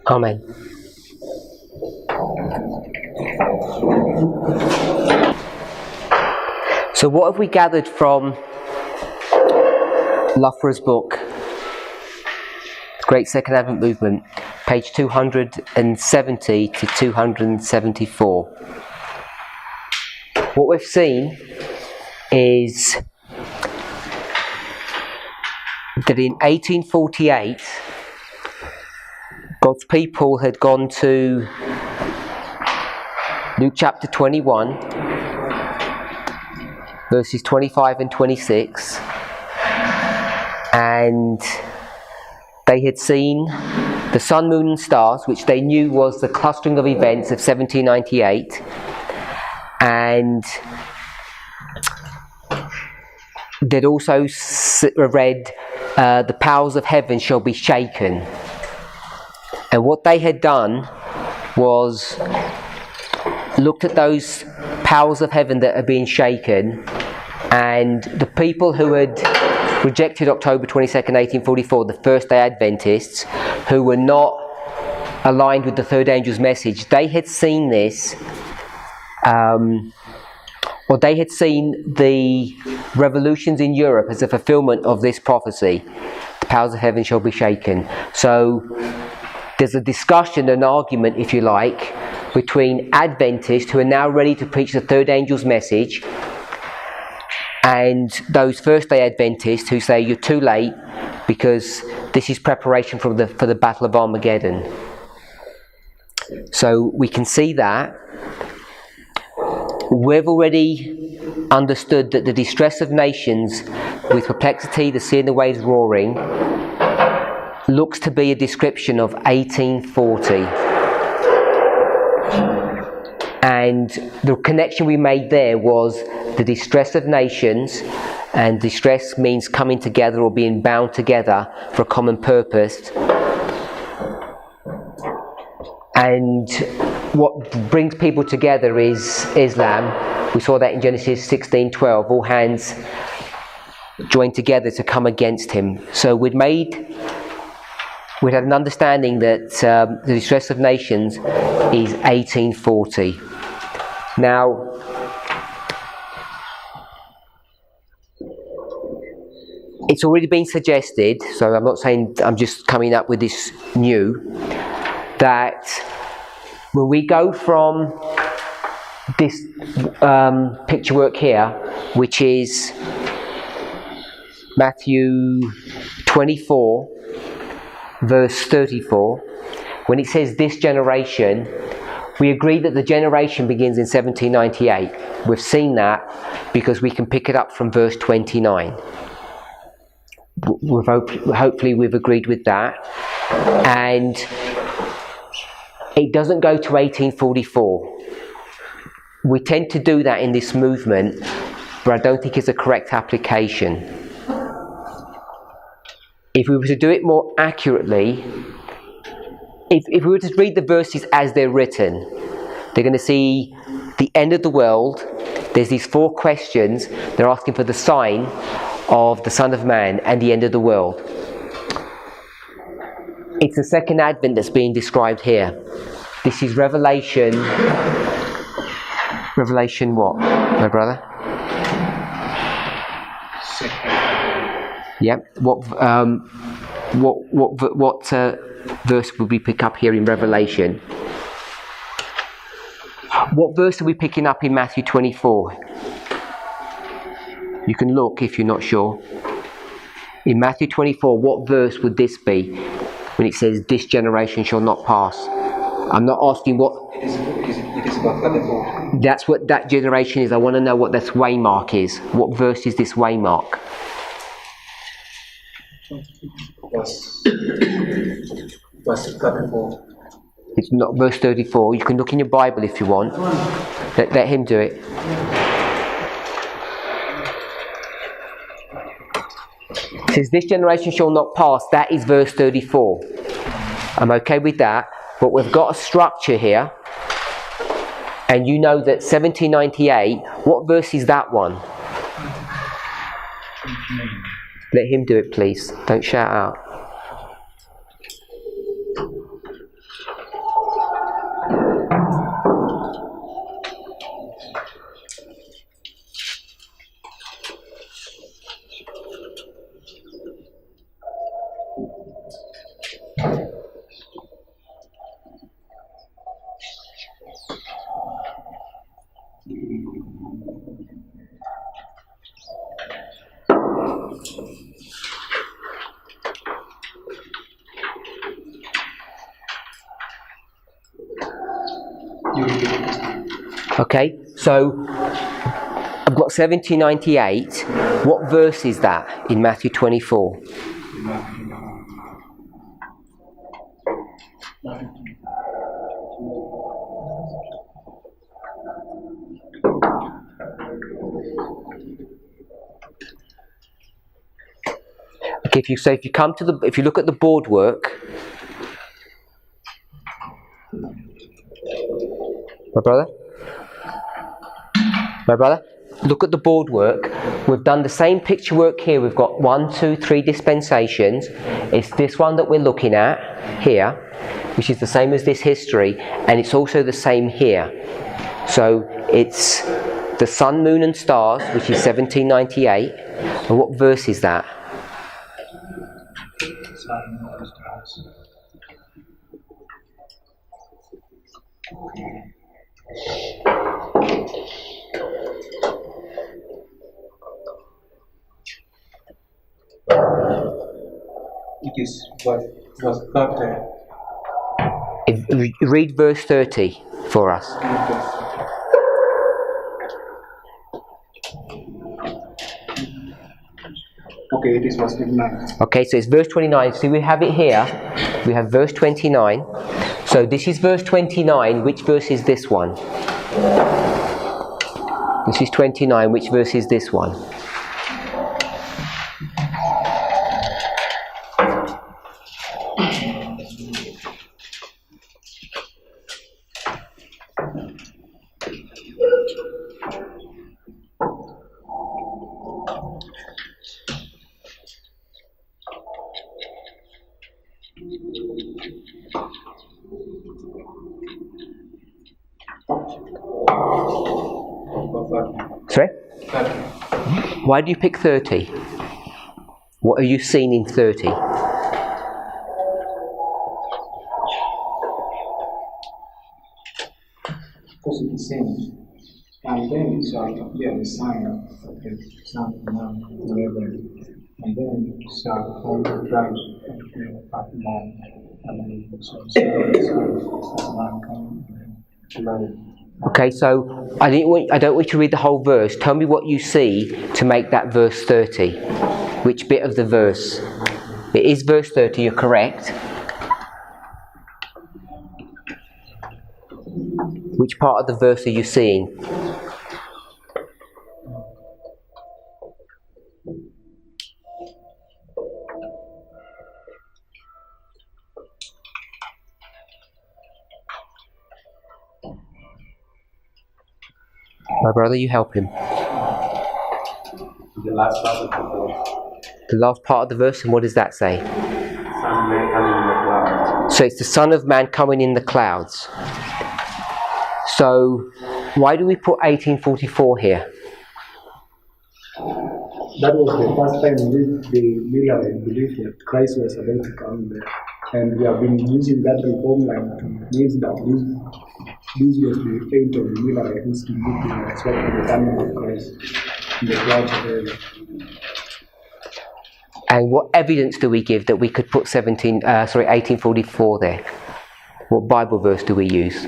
Amen. So what have we gathered from Loughborough's book, Great Second Advent Movement, page 270 to 274? What we've seen is that in 1848, God's people had gone to Luke chapter 21, verses 25 and 26, and they had seen the sun, moon and stars, which they knew was the clustering of events of 1798, and they'd also read the powers of heaven shall be shaken. And what they had done was looked at those powers of heaven that had been shaken, and the people who had rejected October 22nd, 1844, the first day Adventists, who were not aligned with the third angel's message, they had seen this, or they had seen the revolutions in Europe as a fulfillment of this prophecy. The powers of heaven shall be shaken. So there's a discussion, an argument, if you like, between Adventists who are now ready to preach the third angel's message and those first day Adventists who say you're too late because this is preparation for the Battle of Armageddon. So we can see that. We've already understood that the distress of nations with perplexity, the sea and the waves roaring, looks to be a description of 1840. And the connection we made there was the distress of nations, and distress means coming together or being bound together for a common purpose. And what brings people together is Islam. We saw that in Genesis 16:12. All hands joined together to come against him. So we'd had an understanding that the distress of nations is 1840. Now, it's already been suggested, so I'm not saying I'm just coming up with this new, that when we go from this picture work here, which is Matthew 24, verse 34, when it says this generation, we agree that the generation begins in 1798. We've seen that because we can pick it up from verse 29. Hopefully we've agreed with that. And it doesn't go to 1844. We tend to do that in this movement, but I don't think it's a correct application. If we were to do it more accurately, if we were to read the verses as they're written, they're going to see the end of the world. There's these 4 questions. They're asking for the sign of the Son of Man and the end of the world. It's the second advent that's being described here. This is Revelation what, my brother? Yep. What verse would we pick up here in Revelation? What verse are we picking up in Matthew 24? You can look if you're not sure. In Matthew 24, what verse would this be when it says, this generation shall not pass? I'm not asking what... It is about 34. That's what that generation is. I want to know what this waymark is. What verse is this waymark? Verse 34. It's not verse 34. You can look in your Bible if you want. Let him do it. It says, this generation shall not pass. That is verse 34. I'm okay with that. But we've got a structure here. And you know that 1798, what verse is that one? Let him do it, please. Don't shout out. Okay, so I've got 1798. What verse is that in Matthew 24? Okay, if you look at the board work, my brother, look at the board work. We've done the same picture work here. We've got 1, 2, 3 dispensations. It's this one that we're looking at here, which is the same as this history, and it's also the same here. So it's the sun, moon and stars, which is 1798. And what verse is that? It is was 30. Read verse 30 for us. Okay, it is verse 29. Okay, so it's verse 29. See, we have it here. We have verse 29. So this is verse 29. Which verse is this one? This is 29. Which verse is this one? Sorry? 30. Why do you pick 30? What are you seeing in 30? Because it is saying, and then it shall appear the sign of the Son of Man in heaven, and then shall come the bride of the fat man, and they shall see the Son of Man coming to life. Okay, so I don't want you to read the whole verse. Tell me what you see to make that verse 30. Which bit of the verse? It is verse 30, you're correct. Which part of the verse are you seeing? My brother, you help him. The last part of the verse. The last part of the verse, and what does that say? Son of Man coming in the clouds. So it's the Son of Man coming in the clouds. So why do we put 1844 here? That was the first time the Millerites believed that Christ was about to come there. And we have been using that reform line to mean that this was the fate of the Millerites to look in expecting the coming of Christ in the clouds of heaven. And what evidence do we give that we could put 1844 there? What Bible verse do we use?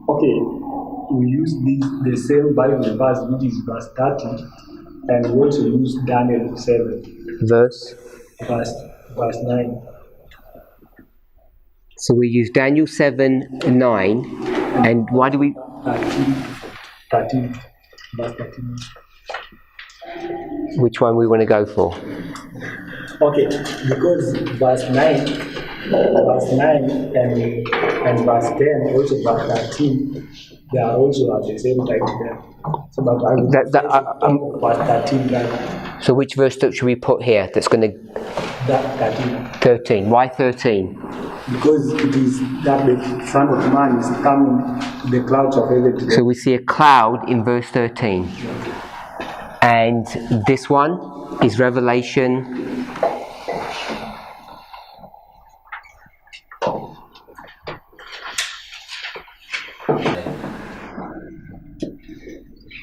Okay, we use the same Bible verse, which is verse 30, and we also use Daniel 7, verse 9. So we use Daniel 7, 9, and why do we... 13, verse 13. Which one we want to go for? Okay, because verse 9 and verse 10, also verse 13, they are also at the same time there. So, but I would verse 13 there. So which verse should we put here that's going to... That 13. 13. Why 13? Because it is that the Son of Man is coming to the clouds of heaven. So we see a cloud in verse 13. And this one is Revelation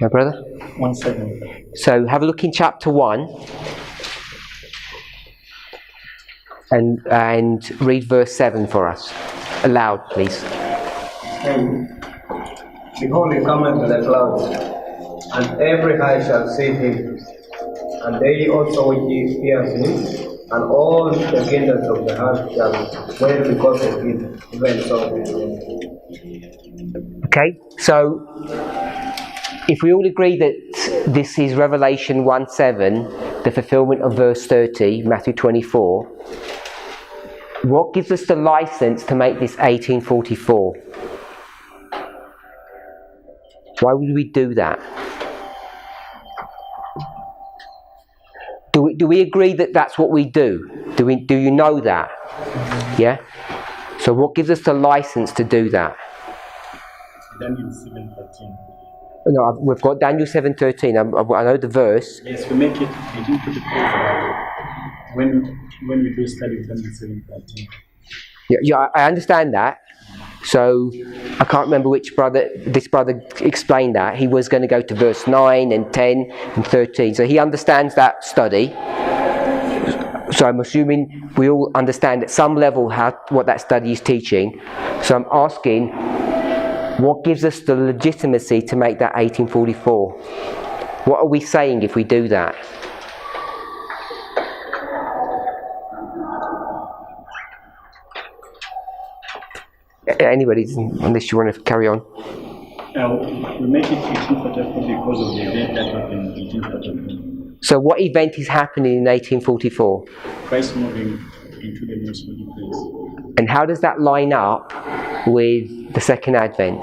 My brother? 1:7. So have a look in chapter 1 and read verse 7 for us. Aloud, please. And behold, he cometh with the clouds, and every eye shall see him, and they also which pierce him, and all the kingdoms of the earth shall wail because of him. Even so. Okay, so if we all agree that this is Revelation 1:7, the fulfillment of verse 30, Matthew 24, what gives us the license to make this 1844? Why would we do that? Do we agree that that's what we do? Do you know that? Yeah? So what gives us the license to do that? Daniel 7:13. No, we've got Daniel 7:13. I know the verse. Yes, we make it 1844 when we do study Daniel 7:13. Yeah, I understand that. So I can't remember which brother. This brother explained that he was going to go to verse 9 and 10 and 13. So he understands that study. So I'm assuming we all understand at some level what that study is teaching. So I'm asking, what gives us the legitimacy to make that 1844? What are we saying if we do that? Anybody, unless you want to carry on. We make it 1844 because of the event that happened in 1844. So what event is happening in 1844? Christ moving into the most holy place. And how does that line up with the second advent?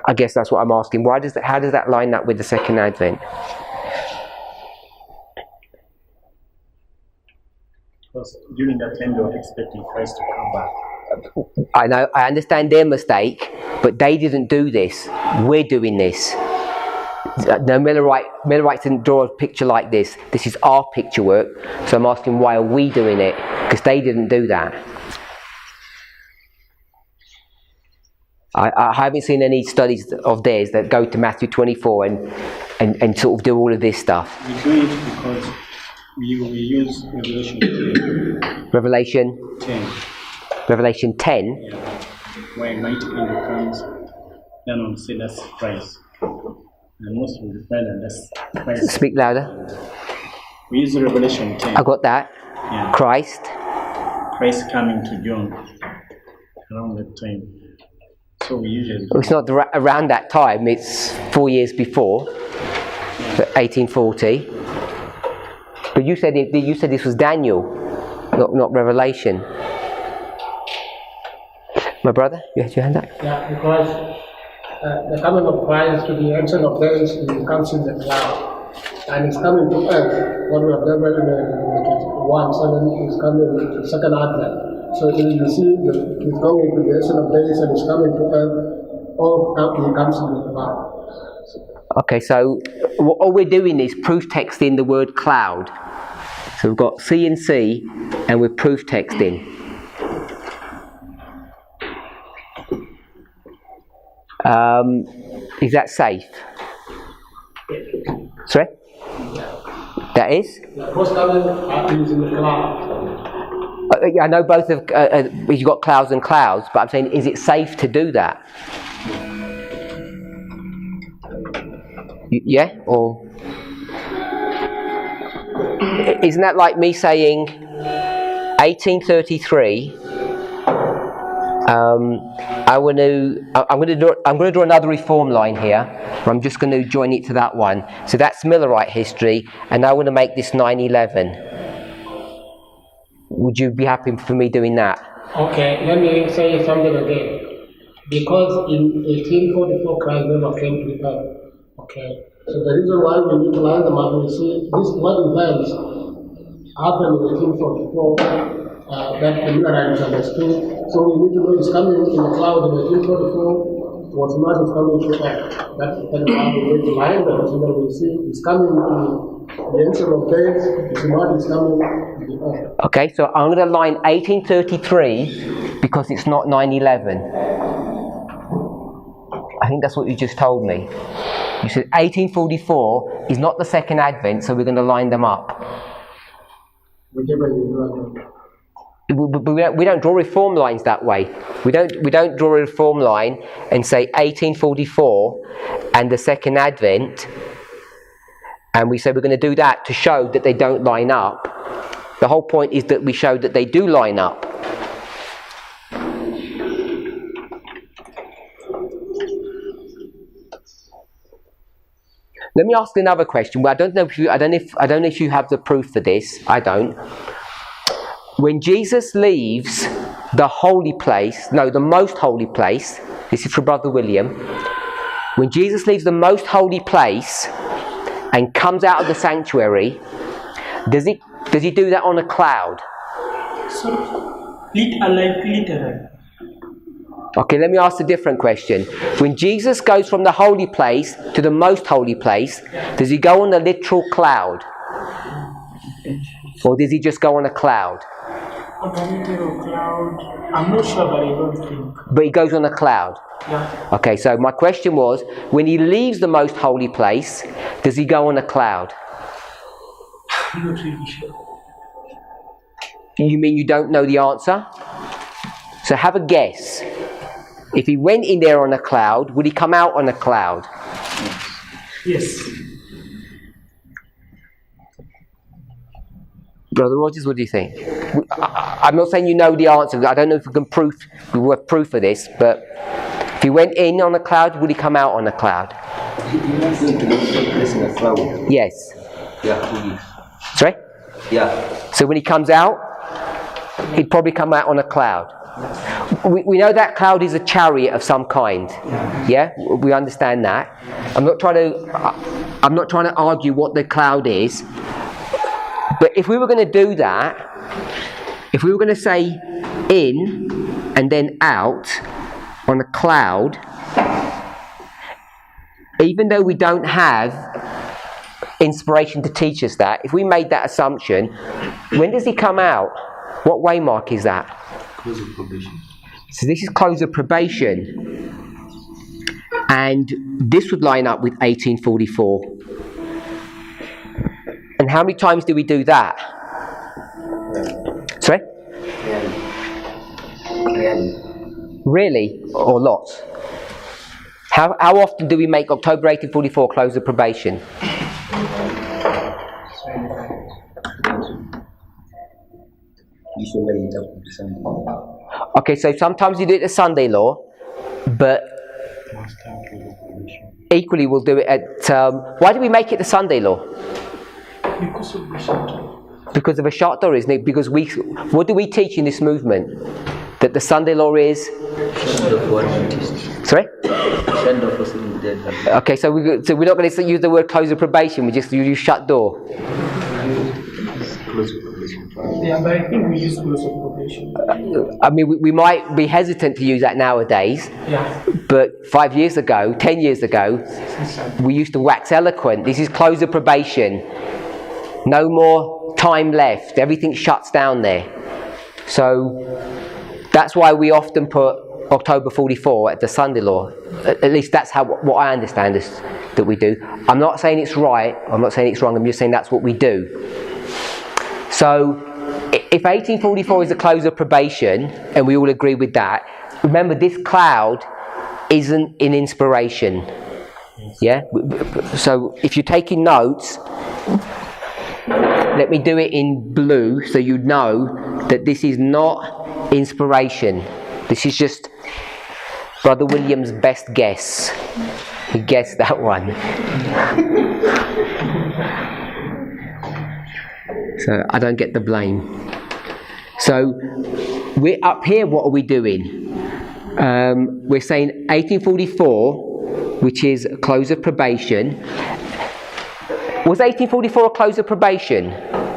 I guess that's what I'm asking. How does that line up with the second advent? Because during that time they were expecting Christ to come back. I know, I understand their mistake, but they didn't do this. We're doing this. No, Millerites didn't draw a picture like this. This is our picture work. So I'm asking, why are we doing it? Because they didn't do that. I haven't seen any studies of theirs that go to Matthew 24 and sort of do all of this stuff. We do it because we use Revelation 10. Revelation 10? Yeah. Where mighty angel comes down on say that's Christ. And most of the find that that's Christ. Speak louder. We use Revelation 10. I got that. Yeah. Christ coming to John around that time. So we usually... Well, it's not around that time, it's 4 years before, 1840. But you said this was Daniel, not Revelation. My brother, you had your hand up? Yeah, because the coming of Christ to the Ancient of Days, he comes in the cloud. And he's coming to earth. What we have read in 1:7 is coming to second advent. So you see, he's going to the Ancient of Days and he's coming to earth. He comes in the cloud. Okay, so all we're doing is proof texting the word cloud. So we've got C and C, and we're proof texting. Is that safe? Sorry? That is? What's coming is in the cloud. I know both of you've got clouds and clouds, but I'm saying, is it safe to do that? Yeah? Or isn't that like me saying 1833? I'm going to draw another reform line here. I'm just going to join it to that one. So that's Millerite history, and I want to make this 9/11. Would you be happy for me doing that? Okay, let me say something again. Because in 1844, Christ never came to earth. Okay, so the reason why we utilize the map, we see this what events happened in 1844 that the Millerites understood. So we need to know it's coming in the cloud in 1844 was not coming to earth. That's why we need to line them so that we see it's coming to The Ancient of Days is not Islamic to the earth. Okay, so I'm going to line 1833 because it's not 9/11. I think that's what you just told me. You said 1844 is not the second Advent, so we're going to line them up. Whichever you do. But we don't draw reform lines that way. We don't draw a reform line and say 1844 and the second Advent, and we say we're going to do that to show that they don't line up. The whole point is that we show that they do line up. Let me ask another question. Well, I don't know if you have the proof for this. I don't. When Jesus leaves the holy place, the most holy place, this is for Brother William. When Jesus leaves the most holy place and comes out of the sanctuary, does he do that on a cloud? Literally. Okay, let me ask a different question. When Jesus goes from the holy place to the most holy place, does he go on a literal cloud? Or does he just go on a cloud? On a literal cloud. I'm not sure, but I don't think. But he goes on a cloud? Yeah. Okay, so my question was, when he leaves the most holy place, does he go on a cloud? I'm not really sure. You mean you don't know the answer? So have a guess. If he went in there on a cloud, would he come out on a cloud? Yes. Brother Rogers, what do you think? I'm not saying you know the answer. I don't know if we have proof of this, but if he went in on a cloud, would he come out on a cloud? He was going to place in a cloud. Yes. Yeah, he is. Sorry? Yeah. So when he comes out, he'd probably come out on a cloud. We know that cloud is a chariot of some kind. Yeah? We understand that. I'm not trying to argue what the cloud is. But if we were going to do that, if we were going to say in and then out on a cloud, even though we don't have inspiration to teach us that, if we made that assumption, when does he come out? What waymark is that? Close of probation. So this is close of probation. And this would line up with 1844. And how many times do we do that? Sorry? Really? Or lots? How often do we make October 1844 close of probation? Usually it up to Sunday. Okay, so sometimes you do it at Sunday law, but equally we'll do it at... why do we make it the Sunday law? Because of the shelter. Because of a shorter, isn't it? Because what do we teach in this movement? That the Sunday law is... Sorry? Okay, so we're not going to use the word close of probation, we just use shut door. Yeah, but I think we use close of probation. I mean, we might be hesitant to use that nowadays, Yeah. but 5 years ago, 10 years ago, we used to wax eloquent. This is close of probation. No more time left. Everything shuts down there. So that's why we often put October 44 at the Sunday law. At least that's what I understand is that we do. I'm not saying it's right. I'm not saying it's wrong. I'm just saying that's what we do. So if 1844 is the close of probation, and we all agree with that, remember this cloud isn't in inspiration. Yeah? So if you're taking notes, let me do it in blue so you know that this is not inspiration. This is just Brother William's best guess. He guessed that one. So I don't get the blame. So we're up here, what are we doing? We're saying 1844, which is close of probation. Was 1844 a close of probation? Yes.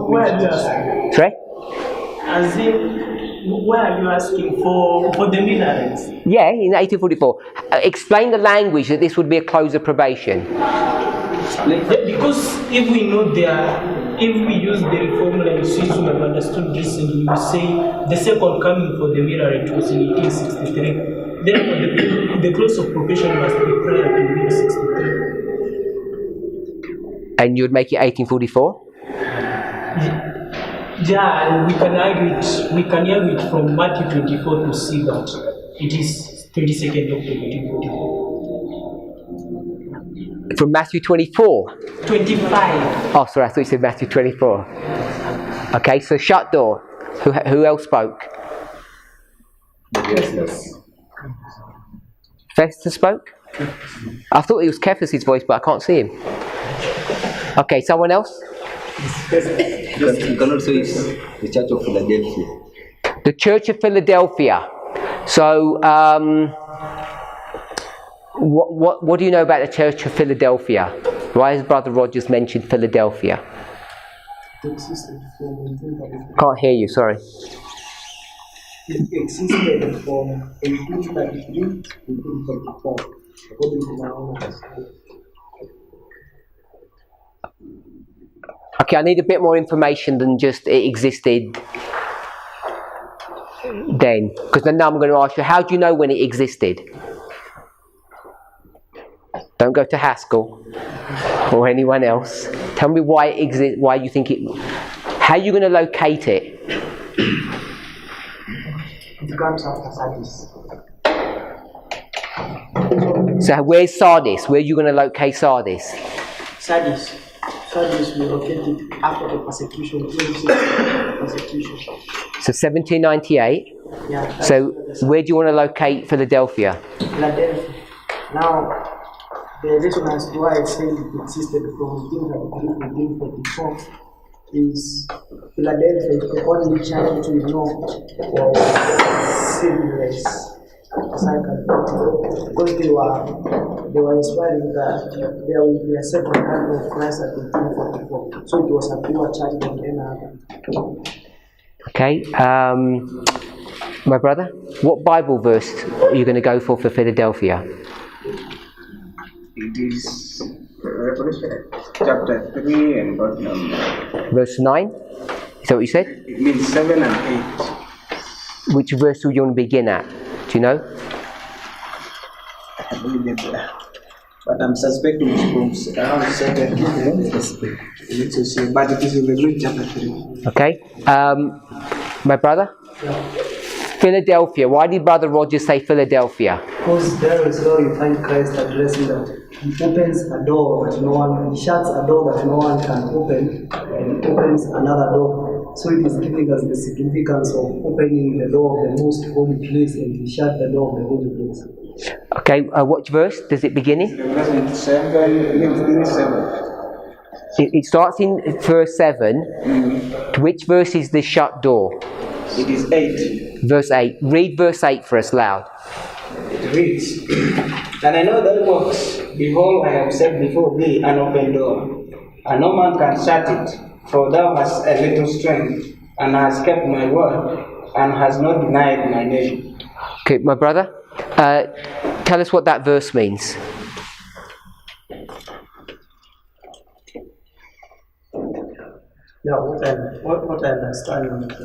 Where do you Sorry? as if Where are you asking for the minarets? Yeah, in 1844. Explain the language that this would be a close of probation. Because if we know if we use the formula in Swiss, we have understood this, and we say the second coming for the minaret was in 1863. Therefore, the close of probation must be prior to 1863. And you'd make it 1844? Yeah, and we can argue it from Matthew 24 to see that it is 22nd of 1844. From Matthew 24? 25. Oh, sorry, I thought you said Matthew 24. Okay, so shut door. Who else spoke? Festus spoke? I thought it was Cephas' voice, but I can't see him. Okay, someone else? You can also use the Church of Philadelphia. The Church of Philadelphia. So, what do you know about the Church of Philadelphia? Why has Brother Rogers mentioned Philadelphia? Can't hear you, sorry. It existed from 1833 to 1844, according to my own understanding. Okay, I need a bit more information than just it existed then. Because then now I'm going to ask you, how do you know when it existed? Don't go to Haskell or anyone else. Tell me why it exists, why you think it... How are you going to locate it? It comes after Sardis. So where's Sardis? Where are you going to locate Sardis? Sardis we located after the persecution, 26th persecution. So 1798. Yeah. So where do you want to locate Philadelphia? Philadelphia. Now, the reason as to why I say it existed from 1834 is Philadelphia is the only church we know was sinless. Because they were inspiring that there will be a second coming of Christ at 1844. So it was a pure church than any other. Okay, my brother, what Bible verse are you going to go for Philadelphia? It is Revelation chapter 3 and verse number. Verse 9? Is that what you said? It means 7 and 8. Which verse do you want to begin at? Do you know? I believe it, but I'm suspecting it's from around 7. But it is in Revelation chapter 3. Okay. My brother? Philadelphia. Why did Brother Rogers say Philadelphia? Because there is where you find Christ addressing that He opens a door that no one, He shuts a door that no one can open, and opens another door. So it is giving us the significance of opening the door of the most holy place, and He shut the door of the holy place. Okay, what verse does it begin in? Revelation 7, 7. It starts in verse 7. To which verse is the shut door? It is 8. Verse 8. Read verse 8 for us loud. It reads, And I know thy works. Behold, I have set before thee an open door, and no man can shut it. For thou hast a little strength, and hast kept my word, and hast not denied my name. Okay, my brother, tell us what that verse means. Yeah, what I understand is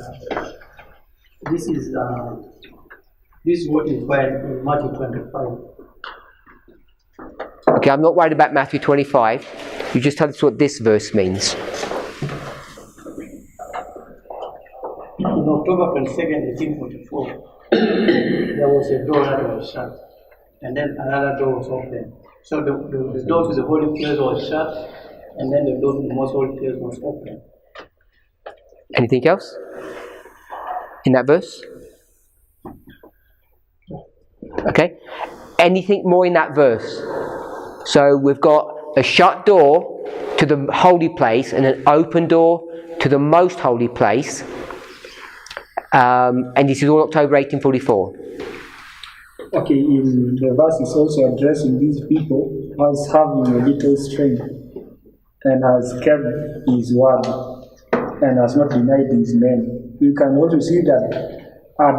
this is what you find in Matthew 25. Okay, I'm not worried about Matthew 25. You just tell us what this verse means. In October 22nd, 1844, there was a door that was shut, and then another door was open. So the door to the holy place was shut, and then the door to the most holy place was open. Anything else in that verse? Okay. Anything more in that verse? So we've got a shut door to the holy place and an open door to the most holy place. And this is all October 1844. Okay, in the verse is also addressing these people as having a little strength and has kept his word and has not denied his name. You can also see that at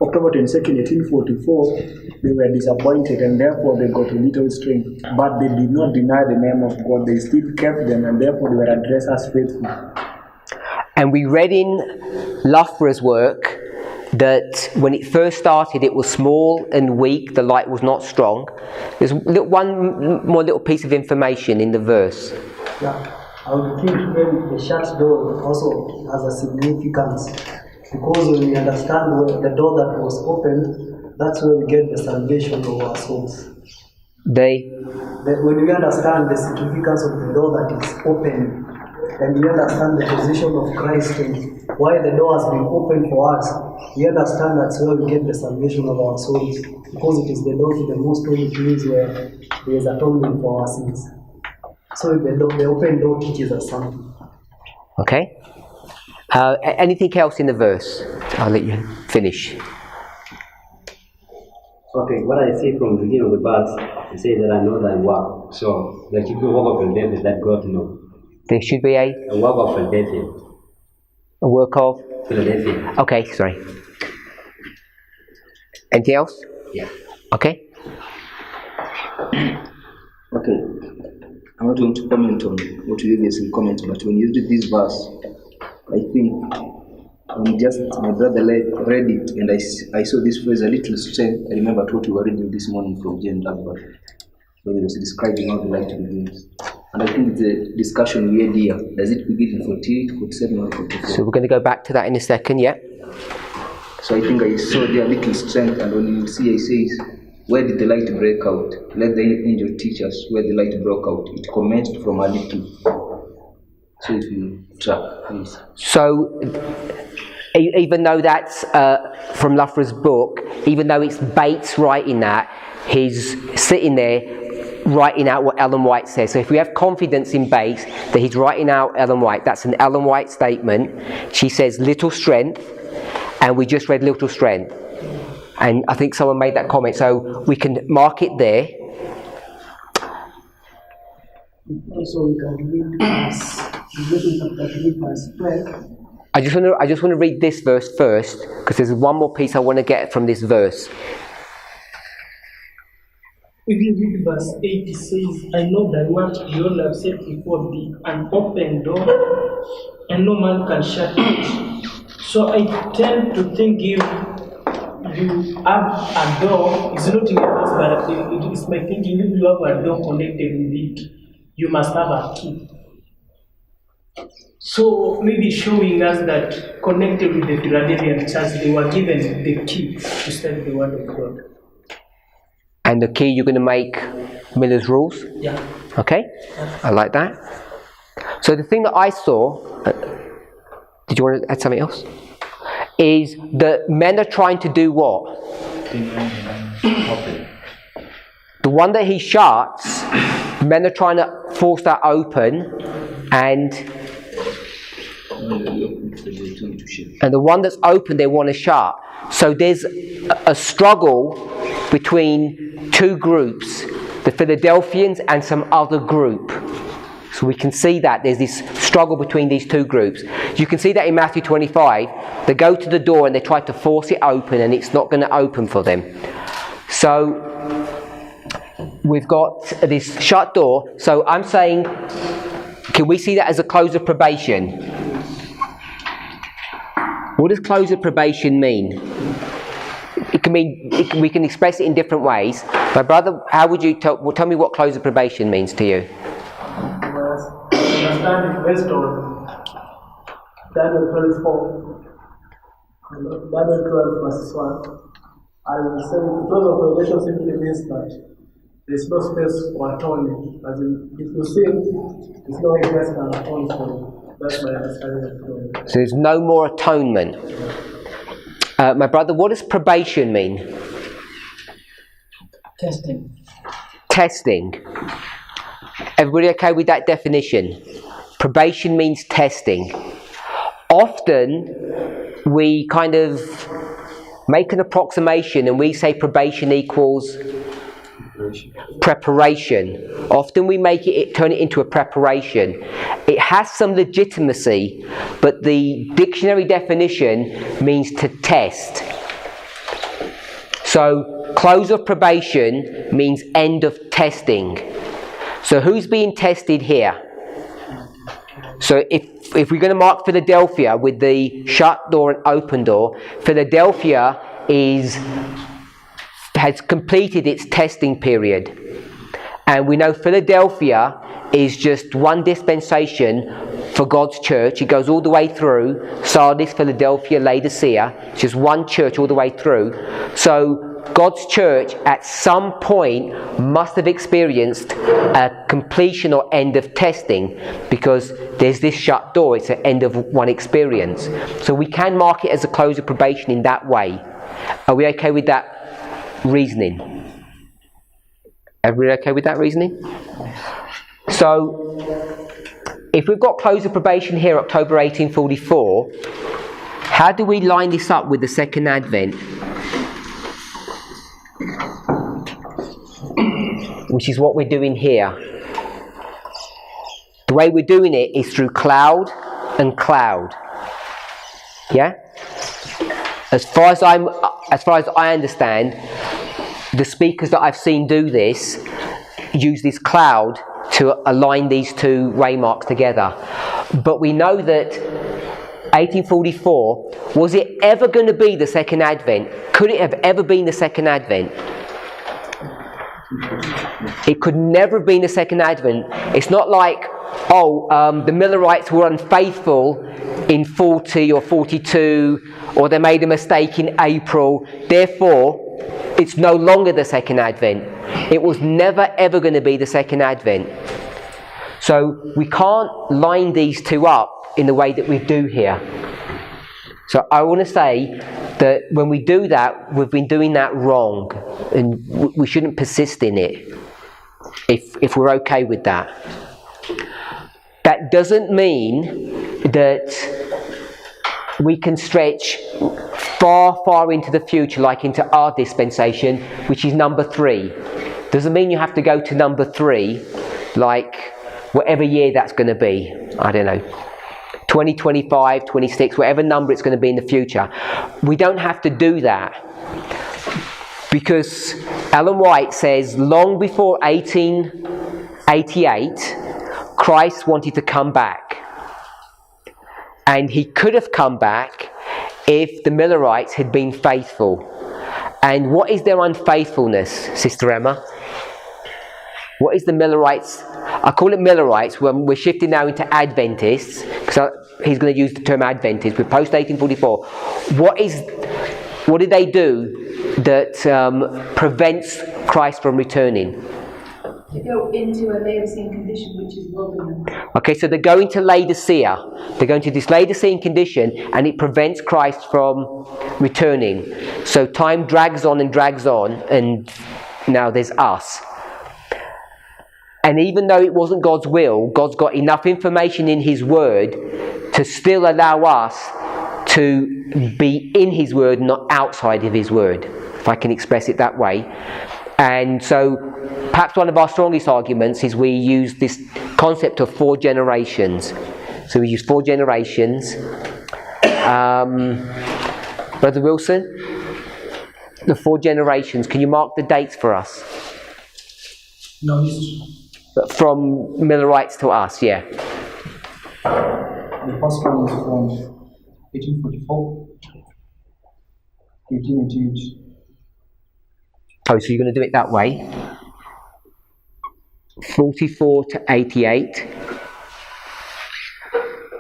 October 22nd, 1844, they were disappointed and therefore they got a little strength. But they did not deny the name of God. They still kept them and therefore they were addressed as faithful. And we read in Loughborough's work that when it first started, it was small and weak, the light was not strong. There's one more little piece of information in the verse. Yeah, I would think when the shut door also has a significance, because when we understand the door that was opened, that's where we get the salvation of our souls. When we understand the significance of the door that is open, and we understand the position of Christ and why the door has been opened for us, we understand that's where we get the salvation of our souls, because it is the door to the most holy place where there is atonement for our sins. So the open door teaches us something. Okay. Anything else in the verse? I'll let you finish. Okay, what I see from the beginning of the verse, it says that I know thy work. So there should be a work of Philadelphia that God knows. There should be a work of Philadelphia. A work of Philadelphia. Okay, sorry. Anything else? Yeah. Okay. Okay. I'm not going to comment on what you obviously comment, but when you read this verse, I think my brother read it and I saw this phrase, a little strength. I remember what we were reading this morning from James Akbar when he was describing how the light begins. And I think it's a discussion we had here. Does it begin in 48, 47, or 44? So we're going to go back to that in a second, yeah? So I think I saw there a little strength, and when you see, it says, where did the light break out? Let the angel teach us where the light broke out. It commenced from a little. So if you track, please. So even though that's from Loughborough's book, even though it's Bates writing that, he's sitting there writing out what Ellen White says. So if we have confidence in Bates that he's writing out Ellen White, that's an Ellen White statement. She says little strength, and we just read little strength. And I think someone made that comment, so we can mark it there. Also, we can read verse 12. I just want to read this verse first, because there's one more piece I want to get from this verse. If you read verse 8, it says, I know thy work, behold, I have set before thee an open door, and no man can shut it. So I tend to think if you have a door, it's not in the house, but it is my thinking, if you have a door connected with it, you must have a key. So maybe showing us that connected with the Philadelphian church, they were given the key to study the Word of God. And the key, you're going to make Miller's rules? Yeah. Okay, I like that. So the thing that I saw, did you want to add something else? Is that men are trying to do what? The one that he shuts, men are trying to force that open, and the one that's open they want to shut. So there's a struggle between two groups, the Philadelphians and some other group. So we can see that there's this struggle between these two groups. You can see that in Matthew 25. They go to the door and they try to force it open, and it's not going to open for them. So we've got this shut door. So I'm saying, can we see that as a close of probation? What does close of probation mean? It can mean, we can express it in different ways. My brother, how would you tell me what close of probation means to you? I understand it based on Daniel 24. Daniel 12 verse 1. I will say close of probation simply means that there's no space for atonement. As in, if you sin, there's no way else can atone for you. That's my understanding of atonement. So there's no more atonement. My brother, what does probation mean? Testing. Testing. Everybody okay with that definition? Probation means testing. Often we kind of make an approximation and we say probation equals Preparation. Often we turn it into a preparation. It has some legitimacy, but the dictionary definition means to test. So, close of probation means end of testing. So who's being tested here? So if we're going to mark Philadelphia with the shut door and open door, Philadelphia has completed its testing period. And we know Philadelphia is just one dispensation for God's church. It goes all the way through Sardis, Philadelphia, Laodicea. It's just one church all the way through. So God's church at some point must have experienced a completion or end of testing, because there's this shut door. It's an end of one experience. So we can mark it as a close of probation in that way. Are we okay with that reasoning? Everybody okay with that reasoning? So if we've got close of probation here, October 1844, how do we line this up with the second advent? Which is what we're doing here. The way we're doing it is through cloud and cloud. Yeah? As far as I understand, the speakers that I've seen do this use this cloud to align these two waymarks together. But we know that 1844, was it ever going to be the second advent? Could it have ever been the second advent? It could never have been the second advent. It's not like, the Millerites were unfaithful in 40 or 42, or they made a mistake in April, therefore it's no longer the second advent. It was never ever going to be the second advent. So we can't line these two up in the way that we do here. So I want to say that when we do that, we've been doing that wrong, and we shouldn't persist in it if we're okay with that. That doesn't mean that we can stretch far into the future, like into our dispensation, which is number 3. Doesn't mean you have to go to number 3, like whatever year that's going to be. I don't know, 2025, 26, whatever number it's going to be in the future. We don't have to do that, because Ellen White says long before 1888, Christ wanted to come back. And he could have come back if the Millerites had been faithful. And what is their unfaithfulness, Sister Emma? What is the Millerites? I call it Millerites when we're shifting now into Adventists, because he's going to use the term Adventist. We're post 1844. What did they do that prevents Christ from returning? To go into a Laodicean condition, which is wilderness. Okay, so they're going to Laodicea. They're going to this Laodicean condition, and it prevents Christ from returning. So time drags on, and now there's us. And even though it wasn't God's will, God's got enough information in His Word to still allow us to be in His Word, not outside of His Word, if I can express it that way. And so perhaps one of our strongest arguments is we use this concept of 4 generations. So we use 4 generations. Brother Wilson, the 4 generations, can you mark the dates for us? No, from Millerites to us, yeah. The first one is from 1844 to 1888. Oh, so you're going to do it that way. 44 to 88.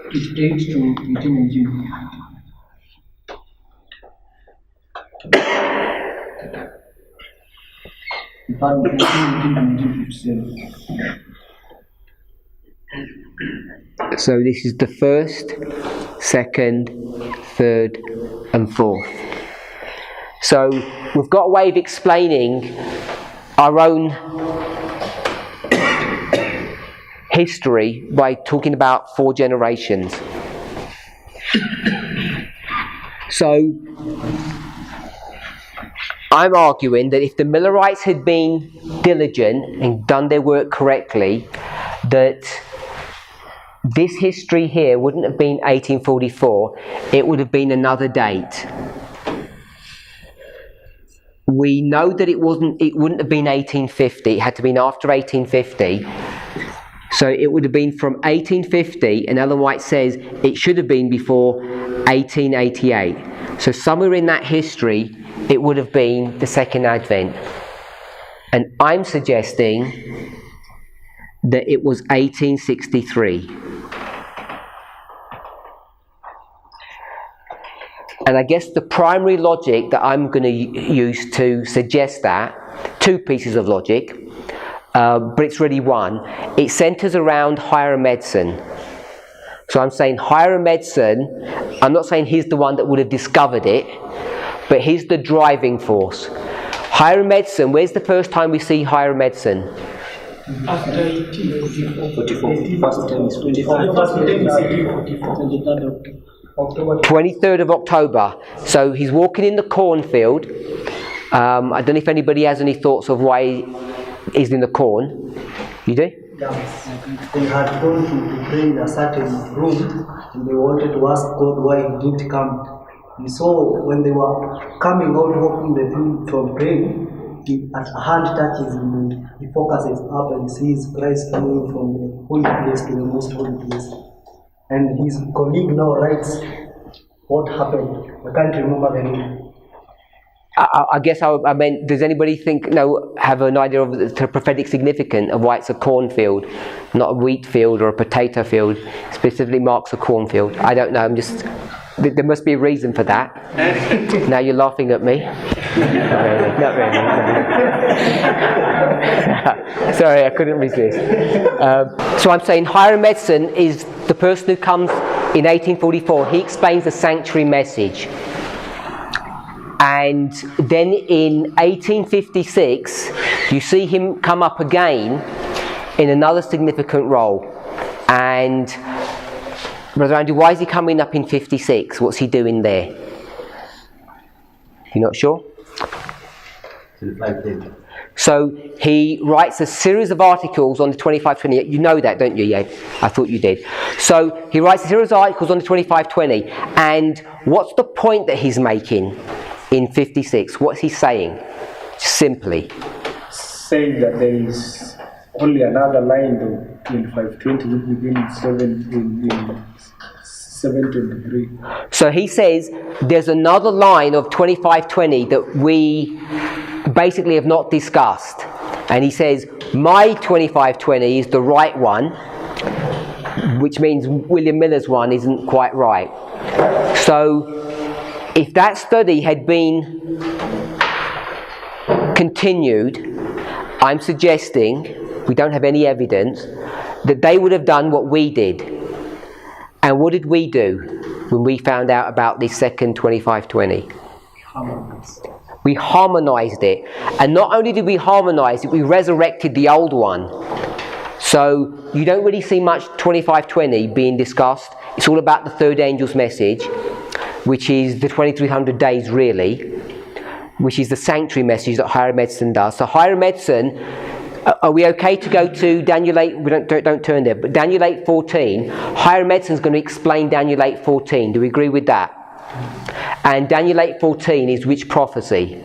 88 to 1818. The third one, 1818 to 1957. So this is the first, second, third, and fourth. So we've got a way of explaining our own history by talking about 4 generations. So I'm arguing that if the Millerites had been diligent and done their work correctly, that this history here wouldn't have been 1844, it would have been another date. We know that it wouldn't have been 1850, it had to have been after 1850. So it would have been from 1850, and Ellen White says it should have been before 1888. So somewhere in that history, it would have been the Second Advent. And I'm suggesting that it was 1863. And I guess the primary logic that I'm going to use to suggest that, two pieces of logic, but it's really one. It centres around higher medicine. So I'm saying higher medicine, I'm not saying he's the one that would have discovered it, but he's the driving force. Higher medicine, where's the first time we see higher medicine? After 1844. First time is 24. The first time is 1844. 23rd of October. So he's walking in the cornfield. I don't know if anybody has any thoughts of why he's in the corn. You do? Yes. They had gone to pray in a certain room, and they wanted to ask God why he didn't come. And so when they were coming out, walking the field from praying, a hand touches him and he focuses up and sees Christ coming from the holy place to the most holy place. And his colleague now writes what happened. I can't remember the name. I guess I meant, does anybody have an idea of the prophetic significance of why it's a cornfield, not a wheat field or a potato field? Specifically marks a cornfield. I don't know, there must be a reason for that. Now you're laughing at me. Not really. Sorry, I couldn't resist. So I'm saying higher medicine is the person who comes in 1844. He explains the sanctuary message. And then in 1856, you see him come up again in another significant role. And Brother Andrew, why is he coming up in 56? What's he doing there? You're not sure? So he writes a series of articles on the 2520. You know that, don't you? Yeah, I thought you did. So he writes a series of articles on the 2520. And what's the point that he's making in 56? What's he saying? Simply saying that there is only another line of 2520 within 723. So he says there's another line of 2520 that we basically have not discussed. And he says my 2520 is the right one, which means William Miller's one isn't quite right. So if that study had been continued, I'm suggesting, we don't have any evidence, that they would have done what we did. And what did we do when we found out about this second 2520? We harmonized it. And not only did we harmonize it, we resurrected the old one. So you don't really see much 2520 being discussed. It's all about the third angel's message, which is the 2300 days really, which is the sanctuary message that higher medicine does. So higher medicine, are we okay to go to Daniel 8? We don't turn there, but Daniel 8:14, higher medicine is going to explain Daniel 8:14. Do we agree with that? And Daniel 8:14 is which prophecy?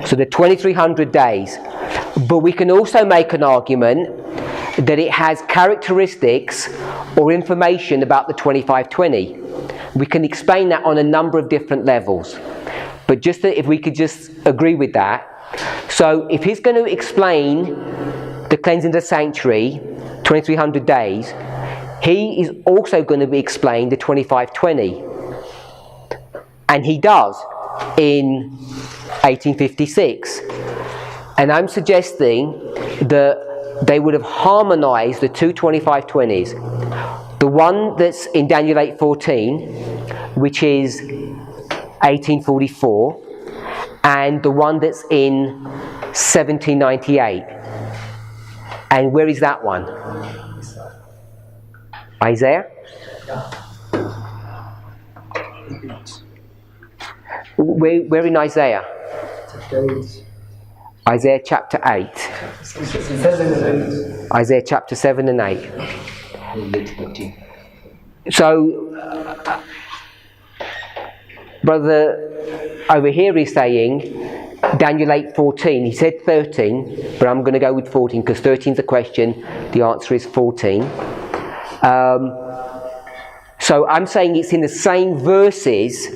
So the 2300 days. But we can also make an argument that it has characteristics or information about the 2520. We can explain that on a number of different levels. But just that if we could just agree with that. So if he's going to explain the cleansing of the sanctuary, 2300 days, he is also going to be explained the 2520. And he does in 1856. And I'm suggesting that they would have harmonized the two 2520s. The one that's in Daniel 8:14, which is 1844, and the one that's in 1798. And where is that one? Isaiah? We're in Isaiah. Isaiah chapter 8. 7 and 8. Isaiah chapter 7 and 8. So, brother over here is saying Daniel 8:14. He said 13, but I'm going to go with 14 because 13 is the question. The answer is 14. So I'm saying it's in the same verses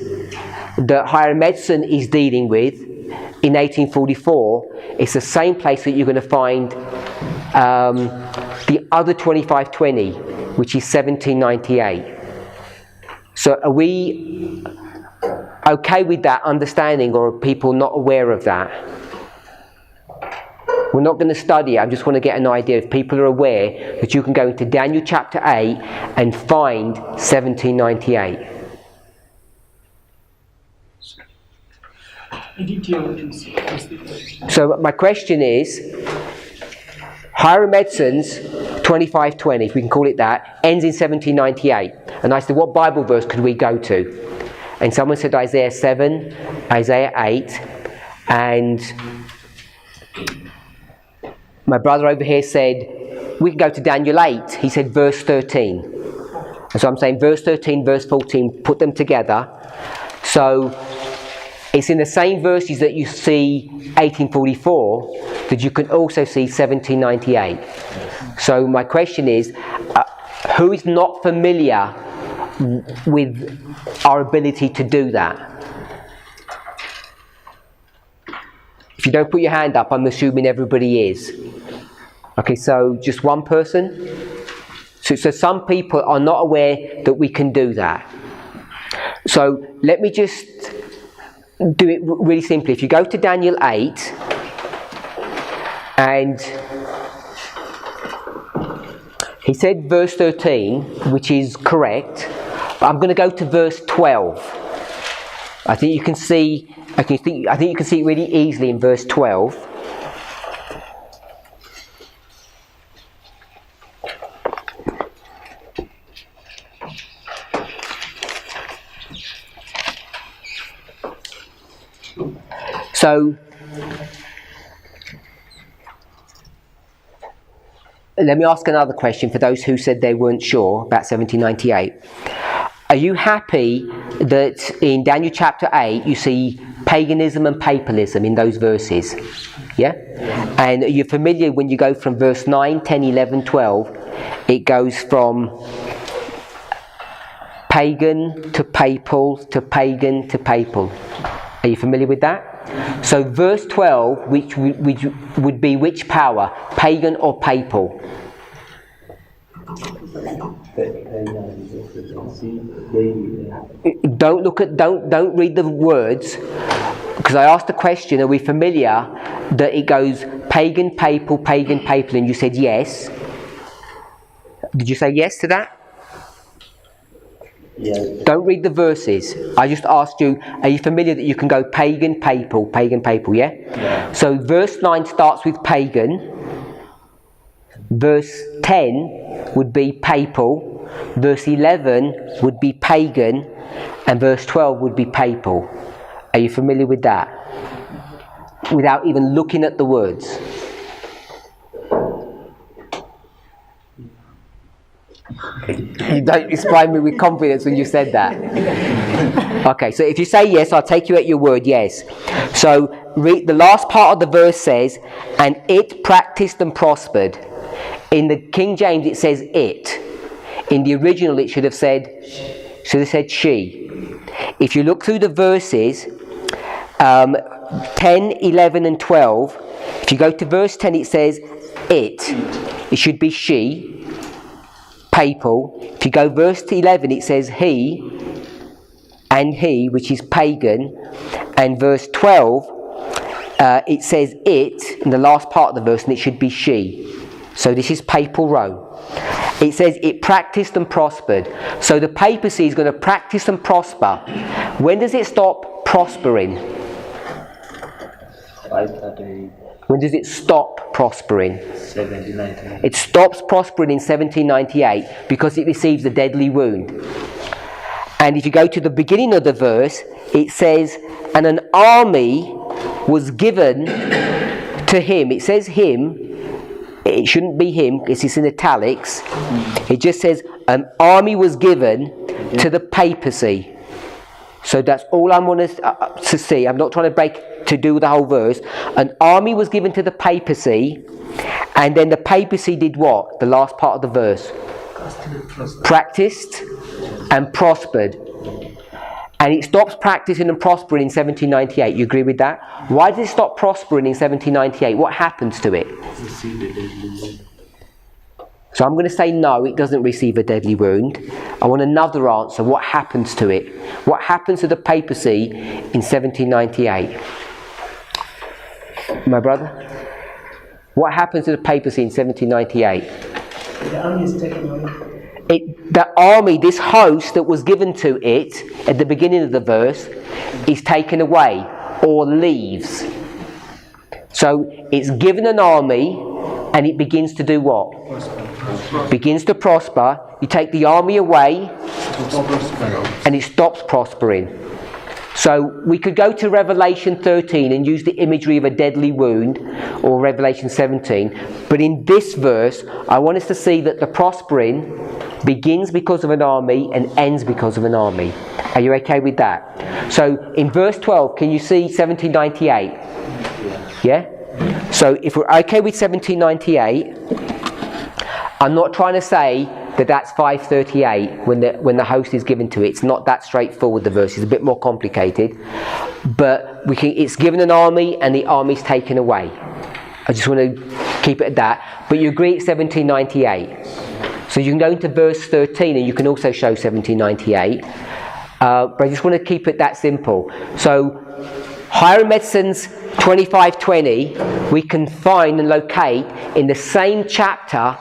that Higher Medicine is dealing with in 1844. It's the same place that you're going to find the other 2520, which is 1798. So are we okay with that understanding, or are people not aware of that? We're not going to study it. I just want to get an idea if people are aware that you can go into Daniel chapter 8 and find 1798. I did hear what you said. So my question is, Higher Medicine's 2520, if we can call it that, ends in 1798. And I said, what Bible verse could we go to? And someone said Isaiah 7, Isaiah 8, and my brother over here said, we can go to Daniel 8. He said verse 13. And so I'm saying verse 13, verse 14, put them together. So it's in the same verses that you see 1844 that you can also see 1798. So my question is, who is not familiar with our ability to do that? If you don't put your hand up, I'm assuming everybody is. Okay, so just one person? So some people are not aware that we can do that. So let me just do it really simply. If you go to Daniel 8 and he said verse 13, which is correct, but I'm going to go to verse 12. I think you can see it really easily in verse 12. So let me ask another question for those who said they weren't sure about 1798. Are you happy that in Daniel chapter 8 you see paganism and papalism in those verses? Yeah? And are you familiar when you go from verse 9, 10, 11, 12, it goes from pagan to papal to pagan to papal. Are you familiar with that? So verse 12, which would be which power? Pagan or papal? Don't read the words, because I asked the question, are we familiar that it goes pagan, papal, and you said yes. Did you say yes to that? Yeah. Don't read the verses. I just asked you, are you familiar that you can go pagan, papal, yeah? Yeah. So verse 9 starts with pagan. Verse 10 would be papal. Verse 11 would be pagan. And verse 12 would be papal. Are you familiar with that? Without even looking at the words. You don't inspire me with confidence when you said that. Okay, so if you say yes, I'll take you at your word, yes. So read the last part of the verse says, and it practiced and prospered. In the King James it says it. In the original it should have said she. If you look through the verses 10, 11 and 12, if you go to verse 10 it says it should be she, papal. If you go verse 11 it says he, which is pagan, and verse 12 it says it in the last part of the verse, and it should be she. So this is papal Rome. It says it practiced and prospered. So the papacy is going to practice and prosper. When does it stop prospering? When does it stop prospering? 1798. It stops prospering in 1798 because it receives a deadly wound. And if you go to the beginning of the verse, it says, and an army was given to him. It says him. It shouldn't be him because it's in italics. It just says an army was given to the papacy. So that's all I want to see. I'm not trying to do the whole verse. An army was given to the papacy, and then the papacy did what? The last part of the verse. Practiced and prospered. And it stops practicing and prospering in 1798. You agree with that? Why did it stop prospering in 1798? What happens to it? So I'm going to say no, it doesn't receive a deadly wound. I want another answer. What happens to it? What happens to the papacy in 1798? My brother? What happens to the papacy in 1798? The army is taken away. The army, this host that was given to it at the beginning of the verse, is taken away or leaves. So it's given an army and it begins to do what? Begins to prosper. You take the army away and it stops prospering. So we could go to Revelation 13 and use the imagery of a deadly wound, or Revelation 17. But in this verse, I want us to see that the prospering begins because of an army and ends because of an army. Are you okay with that? So in verse 12, can you see 1798? Yeah? So if we're okay with 1798, I'm not trying to say that that's 538 when the host is given to it. It's not that straightforward, the verse is a bit more complicated. But it's given an army and the army's taken away. I just want to keep it at that. But you agree it's 1798. So you can go into verse 13 and you can also show 1798. But I just want to keep it that simple. So Hiram Edson's 2520 we can find and locate in the same chapter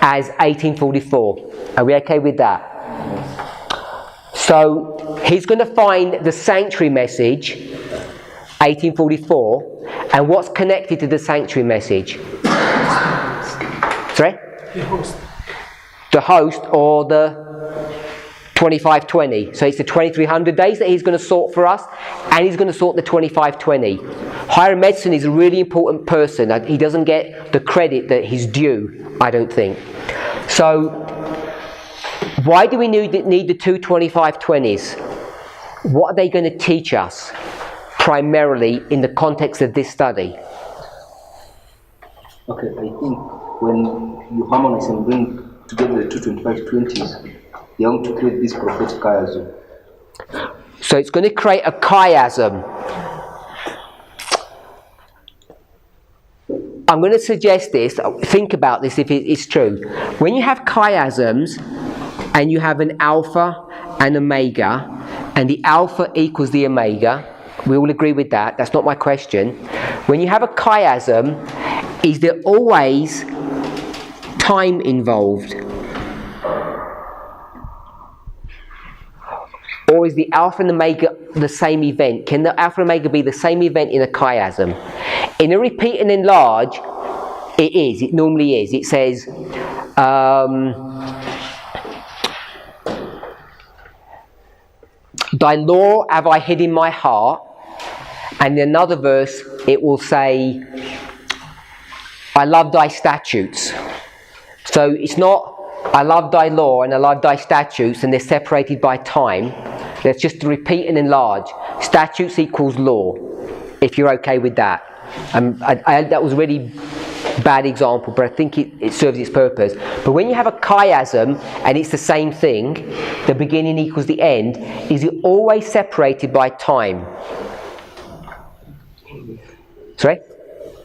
as 1844. Are we okay with that? So he's going to find the sanctuary message, 1844, and what's connected to the sanctuary message? Sorry? The host or the 2520. So it's the 2300 days that he's going to sort for us, and he's going to sort the 2520. Hiram Edson is a really important person. He doesn't get the credit that he's due, I don't think. So why do we need the two 2520s? What are they going to teach us primarily in the context of this study? Okay, I think when you harmonize and bring together the two 2520s, you want to create this prophetic chiasm. So it's going to create a chiasm. I'm going to suggest this. Think about this if it's true. When you have chiasms and you have an alpha and omega, and the alpha equals the omega, we all agree with that. That's not my question. When you have a chiasm, is there always time involved? Or is the alpha and omega the same event? Can the alpha and omega be the same event in a chiasm? In a repeat and enlarge, it is. It normally is. It says, thy law have I hid in my heart. And in another verse, it will say, I love thy statutes. So it's not, I love thy law and I love thy statutes, and they're separated by time. Let's just repeat and enlarge. Statutes equals law, if you're okay with that. That was a really bad example, but I think it serves its purpose. But when you have a chiasm and it's the same thing, the beginning equals the end, is it always separated by time? Sorry?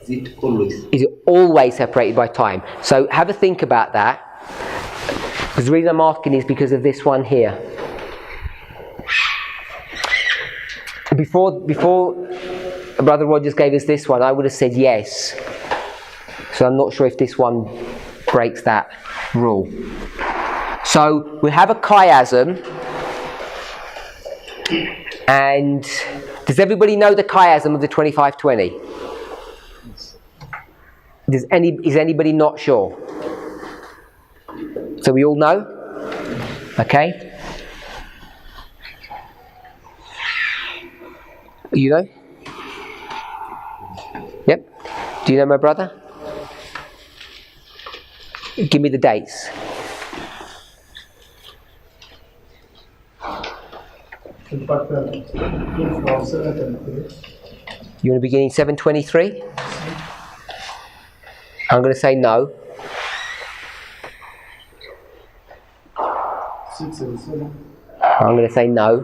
Is it always separated by time? So have a think about that. Because the reason I'm asking is because of this one here. Before Brother Rogers gave us this one, I would have said yes. So I'm not sure if this one breaks that rule. So we have a chiasm, and does everybody know the chiasm of the 2520? Is anybody not sure? So we all know? Okay. You know? Yep. Do you know my brother? Give me the dates. In fact, in from 723. You want to begin in 723? I'm going to say no. 6 and 7. I'm going to say no.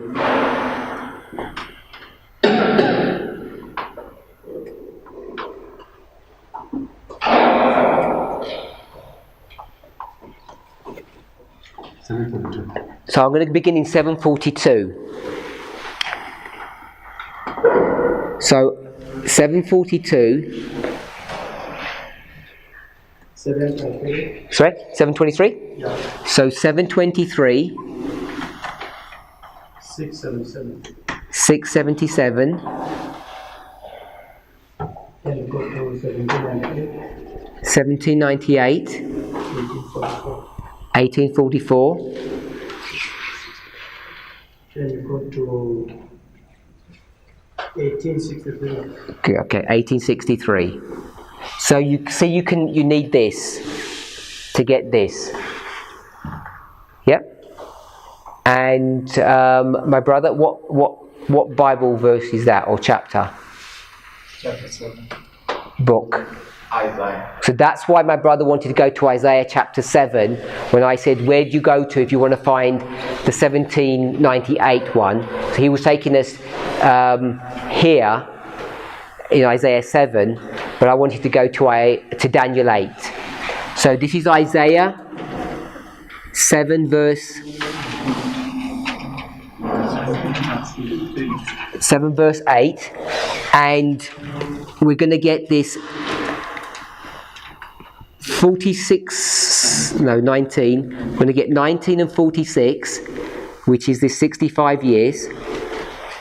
So I'm going to begin in 742. So 742. 723. Sorry, 723? Yeah. So 723, 677. 677, Then you go to 1798. 1798, 1844. 1844, Then you go to 1863. okay, 1863. So you see, you need this to get this. Yep. And my brother, what Bible verse is that, or chapter? Chapter 7. Book. Isaiah. So that's why my brother wanted to go to Isaiah chapter 7 when I said, where do you go to if you want to find the 1798 one? So he was taking us here in Isaiah 7, but I wanted to go to Daniel 8. So this is Isaiah 7 verse 8, and we're going to get this 19. We're going to get 19 and 46, which is this 65 years,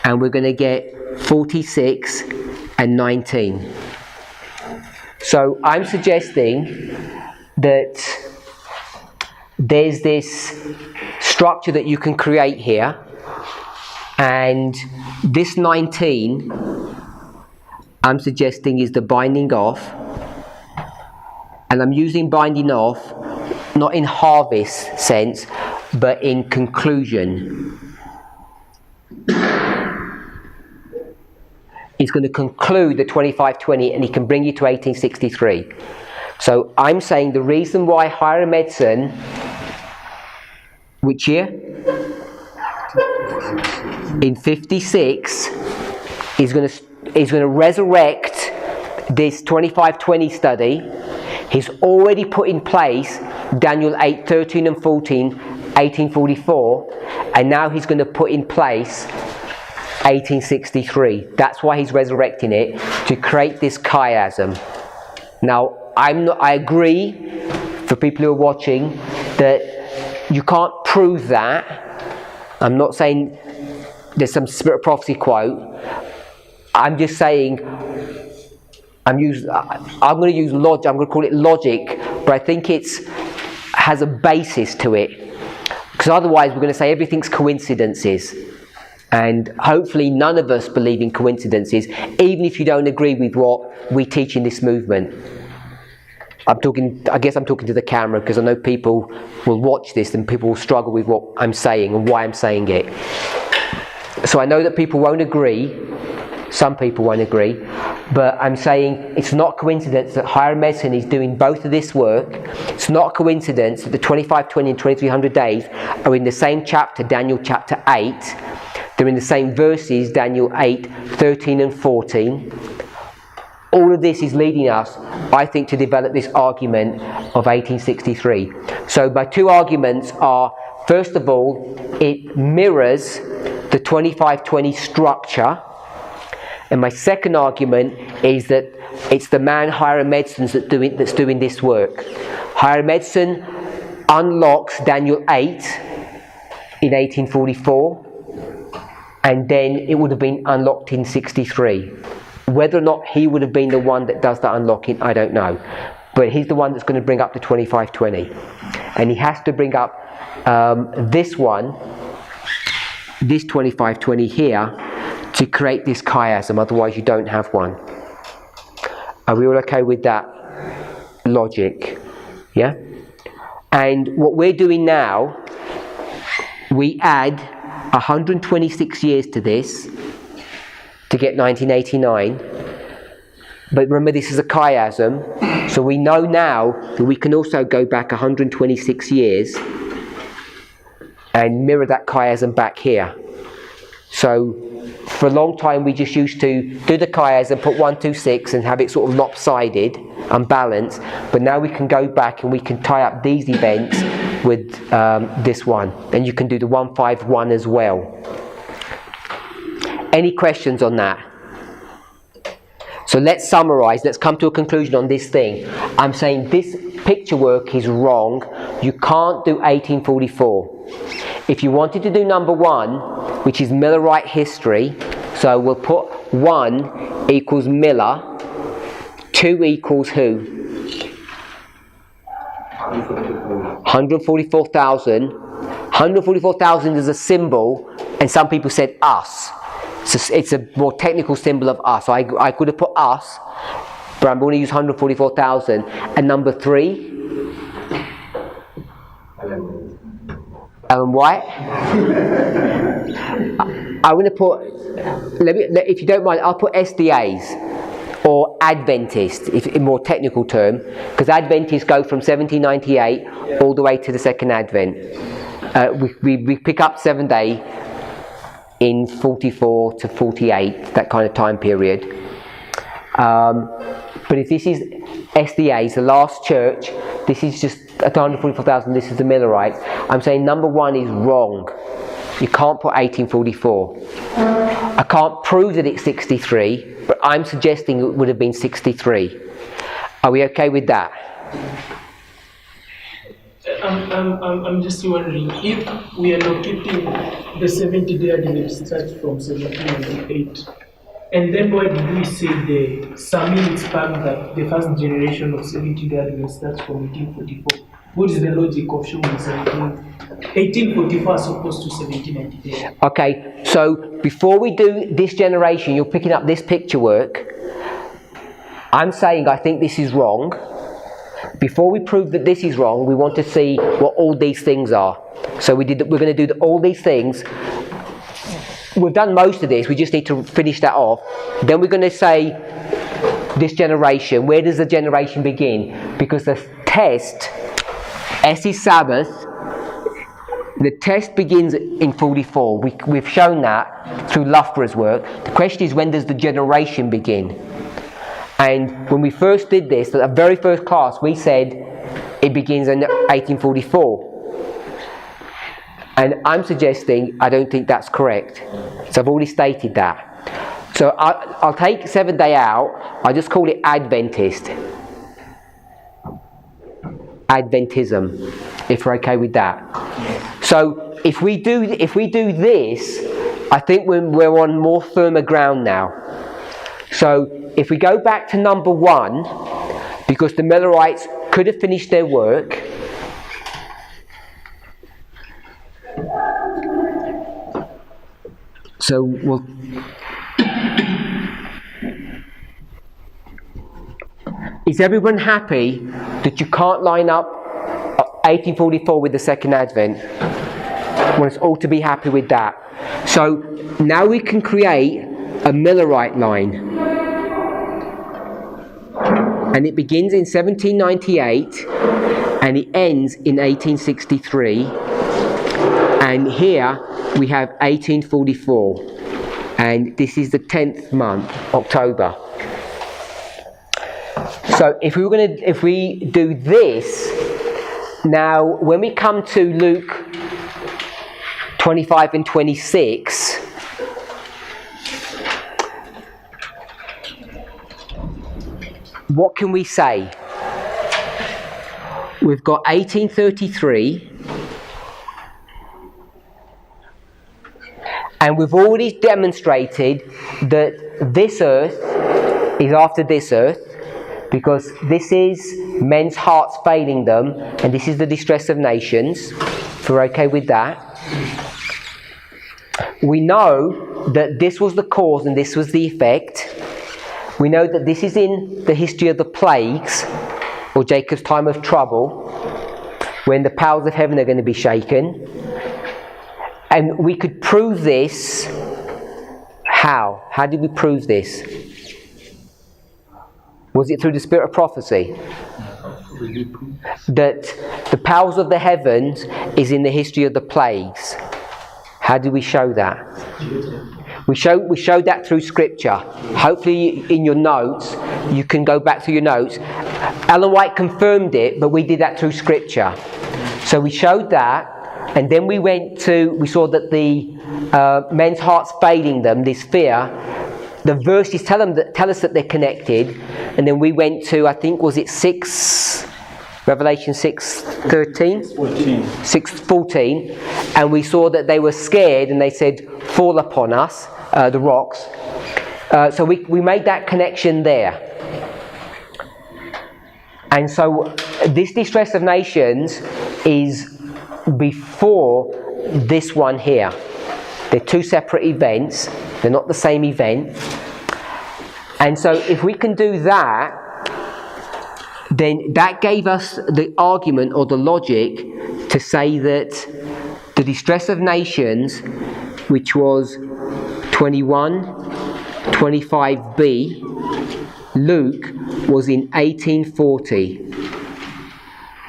and we're going to get 46 and 19. So I'm suggesting that there's this structure that you can create here, and this 19 I'm suggesting is the binding off. And I'm using binding off not in harvest sense, but in conclusion. It's going to conclude the 2520 and he can bring you to 1863. So I'm saying the reason why higher medicine, which year? In 56 is going to resurrect this 2520 study. He's already put in place Daniel 8, 13 and 14, 1844, and now he's going to put in place 1863. That's why he's resurrecting it, to create this chiasm. Now, I agree, for people who are watching, that you can't prove that. I'm not saying there's some Spirit of Prophecy quote. I'm just saying I'm going to use logic. I'm going to call it logic, but I think has a basis to it, because otherwise we're going to say everything's coincidences, and hopefully none of us believe in coincidences, even if you don't agree with what we teach in this movement. I guess I'm talking to the camera, because I know people will watch this and people will struggle with what I'm saying and why I'm saying it. So I know that people won't agree. Some people won't agree, but I'm saying it's not coincidence that higher medicine is doing both of this work. It's not coincidence that the 2520 and 2300 days are in the same chapter, Daniel chapter 8. They're in the same verses, Daniel 8, 13 and 14. All of this is leading us, I think, to develop this argument of 1863. So my two arguments are, first of all, it mirrors the 2520 structure. And my second argument is that it's the man higher medicine that's doing this work. Higher medicine unlocks Daniel 8 in 1844, and then it would have been unlocked in 63. Whether or not he would have been the one that does the unlocking, I don't know. But he's the one that's going to bring up the 2520. And he has to bring up this 2520 here, to to create this chiasm, otherwise you don't have one. Are we all okay with that logic? Yeah? And what we're doing now, we add 126 years to this to get 1989. But remember, this is a chiasm, so we know now that we can also go back 126 years and mirror that chiasm back here. So for a long time we just used to do the chiasm, put 126 and have it sort of lopsided, unbalanced, but now we can go back and we can tie up these events with this one, and you can do the 151 as well. Any questions on that? So let's summarize, let's come to a conclusion on this thing. I'm saying this picture work is wrong. You can't do 1844. If you wanted to do number 1, which is Millerite history, so we'll put 1 equals Miller, 2 equals who? 144,000. 144,000 is a symbol, and some people said us. So it's a more technical symbol of us. So I could have put us, but I'm going to use 144,000. And number 3? Ellen White. I'm going to put, if you don't mind, I'll put SDAs or Adventist, if in more technical term, because Adventists go from 1798 all the way to the Second Advent. We pick up 7 day in 44 to 48, that kind of time period. But if this is SDAs, the last church, this is just 144,000, this is the Millerites. I'm saying number 1 is wrong. You can't put 1844. I can't prove that it's 63, but I'm suggesting it would have been 63. Are we okay with that? I'm just wondering, if we are locating the 70-day Advent starts from 1798, and then why did we say the Samuel span that the first generation of 70-day Advent starts from 1844? What is the logic of showing 1844 as opposed to 1798? Okay, so before we do this generation, you're picking up this picture work. I'm saying I think this is wrong. Before we prove that this is wrong, we want to see what all these things are. So we're going to do all these things. We've done most of this, we just need to finish that off. Then we're going to say this generation. Where does the generation begin? Because the test, S is Sabbath, the test begins in 44. We've shown that through Loughborough's work. The question is, when does the generation begin? And when we first did this, the very first class, we said it begins in 1844. And I'm suggesting I don't think that's correct. So I've already stated that. So I'll take 7 day out. I'll just call it Adventist. Adventism, if we're okay with that. So if we do this, I think we're on more firmer ground now. So if we go back to number 1, because the Millerites could have finished their work. So we'll. Is everyone happy that you can't line up 1844 with the Second Advent? I want us all to be happy with that. So now we can create a Millerite line. And it begins in 1798 and it ends in 1863. And here we have 1844. And this is the 10th month, October. So if we do this, now when we come to Luke 25 and 26, what can we say? We've got 1833, and we've already demonstrated that this earth is after this earth, because this is men's hearts failing them, and this is the distress of nations. If we're okay with that. We know that this was the cause and this was the effect. We know that this is in the history of the plagues, or Jacob's time of trouble, when the powers of heaven are going to be shaken. And we could prove this. How? How did we prove this? Was it through the spirit of prophecy? That the powers of the heavens is in the history of the plagues. How do we show that? We showed that through scripture. Hopefully in your notes, you can go back to your notes. Ellen White confirmed it, but we did that through scripture. So we showed that, and then we saw that the men's hearts failing them, this fear. The verses tell us that they're connected, and then we went to, I think, was it Revelation 6:13? 6:14, and we saw that they were scared, and they said, "Fall upon us, the rocks." So we made that connection there. And so this distress of nations is before this one here. They're two separate events. They're not the same event. And so if we can do that, then that gave us the argument or the logic to say that the distress of nations, which was 21:25b, Luke, was in 1840.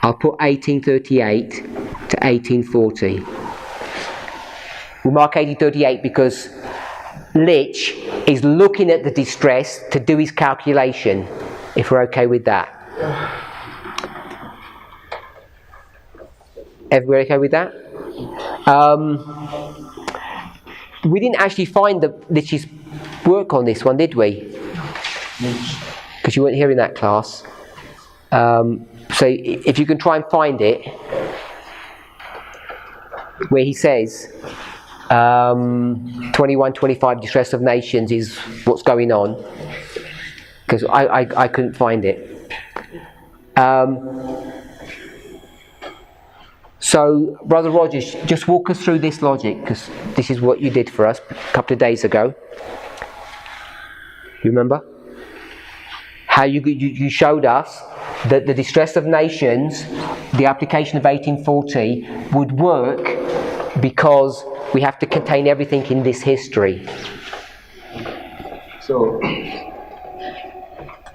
I'll put 1838 to 1840. We'll mark 1838 because Litch is looking at the distress to do his calculation, if we're okay with that. Everybody okay with that? We didn't actually find Litch's work on this one, did we? Because you weren't here in that class. So if you can try and find it, where he says 21:25 distress of nations is what's going on, because I couldn't find it. So Brother Rogers, just walk us through this logic, because this is what you did for us a couple of days ago. You remember how you showed us that the distress of nations, the application of 1840, would work because we have to contain everything in this history. So,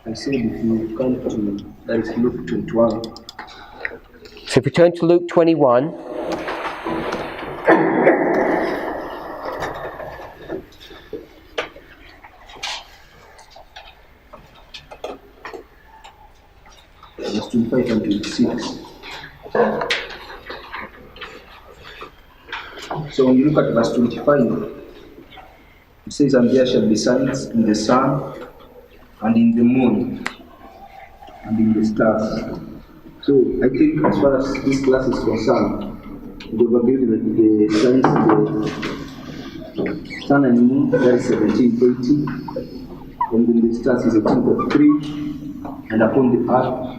I said if you come to, that is Luke 21. So if we turn to Luke 21, verse 25 and 26. So when you look at verse 25, it says, "And there shall be signs in the sun, and in the moon, and in the stars." So I think as far as this class is concerned, we have agreed that the signs in the sun and moon, that is 1780, and in the stars is 1843, and upon the earth,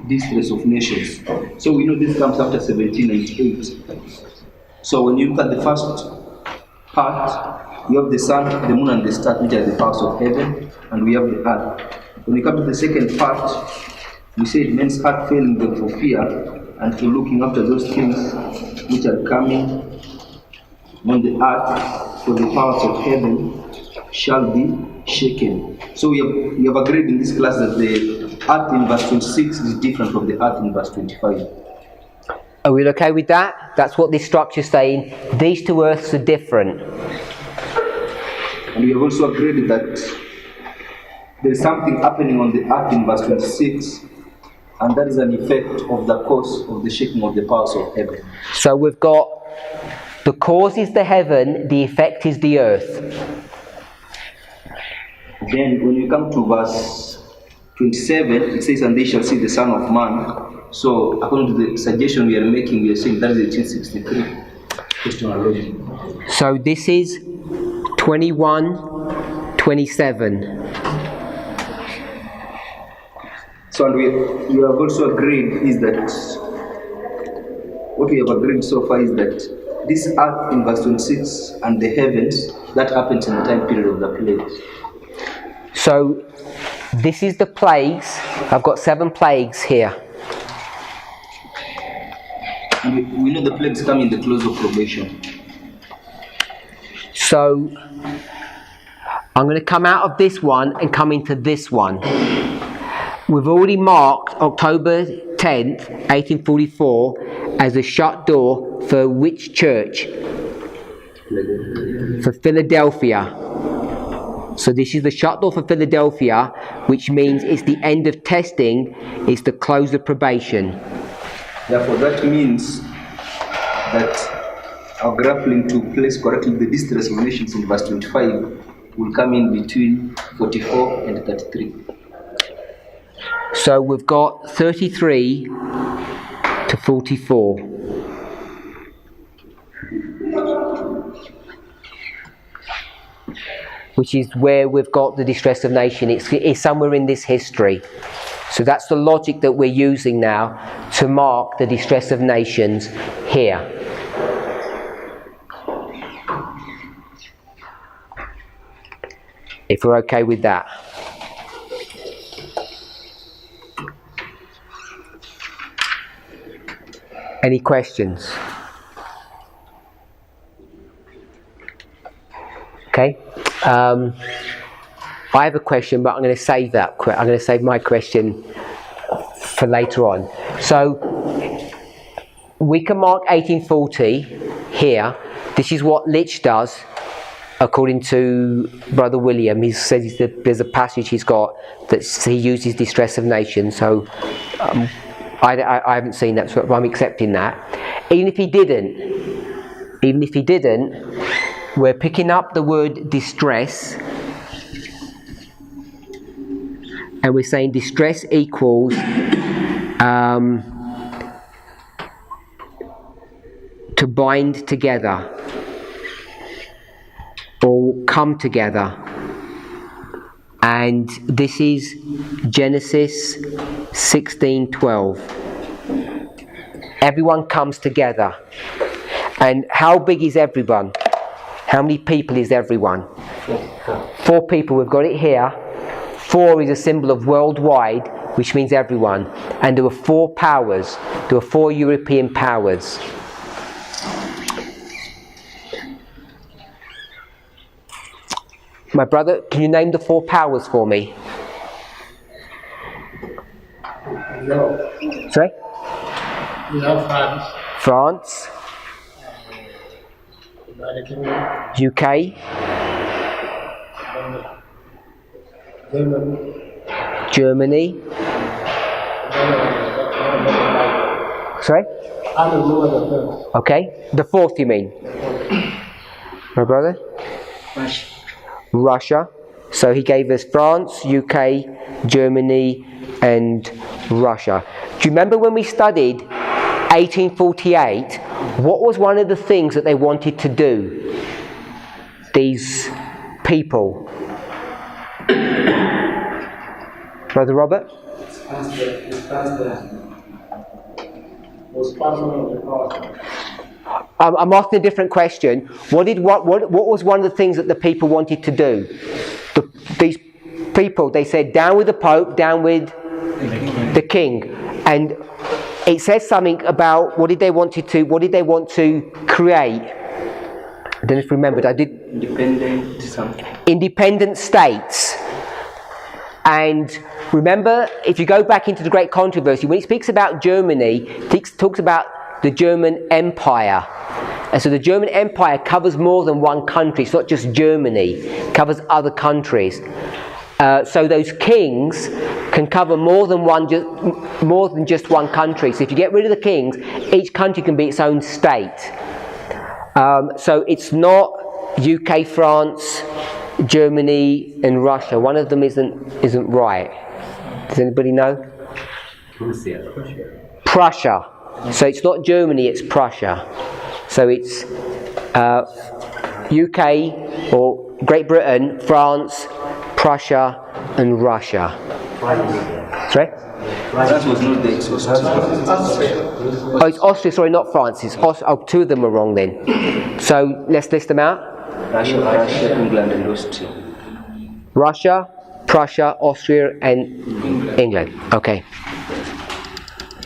distress of nations. So we know this comes after 1798. So when you look at the first part, you have the sun, the moon, and the stars, which are the powers of heaven, and we have the earth. When we come to the second part, we say men's heart failing them for fear and for looking after those things which are coming on the earth, for the powers of heaven shall be shaken. So we have agreed in this class that the earth in verse 26 is different from the earth in verse 25. are we okay with that? That's what this structure is saying. These two earths are different. And we have also agreed that there is something happening on the earth in verse 26, and that is an effect of the cause of the shaking of the powers of heaven. So we've got the cause is the heaven, the effect is the earth. Then when you come to verse 27, it says, "And they shall see the Son of Man." So according to the suggestion we are making, we are saying that is 1863. Question or logic. So this is 21:27. So and we have also agreed is that what we have agreed so far is that this earth in verse 26 and the heavens, that happens in the time period of the plagues. So this is the plagues. I've got 7 plagues here. And we know the plagues come in the close of probation. So I'm going to come out of this one and come into this one. We've already marked October 10th, 1844 as a shut door for which church? For Philadelphia. So this is the shut door for Philadelphia, which means it's the end of testing, it's the close of probation. Therefore, that means that our grappling to place correctly the distress of nations in verse 25 will come in between 44 and 33. So we've got 33 to 44. Which is where we've got the distress of nation. It's somewhere in this history. So that's the logic that we're using now to mark the distress of nations here. If we're okay with that. Any questions? Okay. I have a question, but I'm going to save that. I'm going to save my question for later on. So we can mark 1840 here. This is what Litch does, according to Brother William. He says that there's a passage he's got that he uses distress of nations. So I haven't seen that, so I'm accepting that. Even if he didn't, we're picking up the word distress, and we're saying distress equals to bind together or come together. And this is Genesis 16:12. Everyone comes together. And how big is everyone? How many people is everyone? 4 people. We've got it here. 4 is a symbol of worldwide, which means everyone. And there were 4 powers. There were 4 European powers. My brother, can you name the 4 powers for me? No. Sorry? We have France. France. UK. Germany. Sorry? Okay. The 4th you mean? My brother? Russia. So he gave us France, UK, Germany and Russia. Do you remember when we studied 1848? What was one of the things that they wanted to do? These people. Brother Robert? I'm asking a different question. What was one of the things that the people wanted to do? These people, they said, down with the Pope, down with the King. And it says something about what did they want to create? I don't know if you remembered. I did. Independent states. And remember, if you go back into the Great Controversy, when he speaks about Germany, he talks about the German Empire. And so the German Empire covers more than one country. It's not just Germany. It covers other countries. So those kings can cover more than just one country. So if you get rid of the kings, each country can be its own state. So it's not UK, France, Germany, and Russia. One of them isn't right. Does anybody know? Prussia. So it's not Germany, it's Prussia. So it's UK or Great Britain, France, Prussia, and Russia. Sorry? France was not the exhaustive. Oh, it's Austria, sorry, not France. It's two of them are wrong then. So let's list them out. Russia, England, and Austria. Russia, Prussia, Austria, and England. Okay.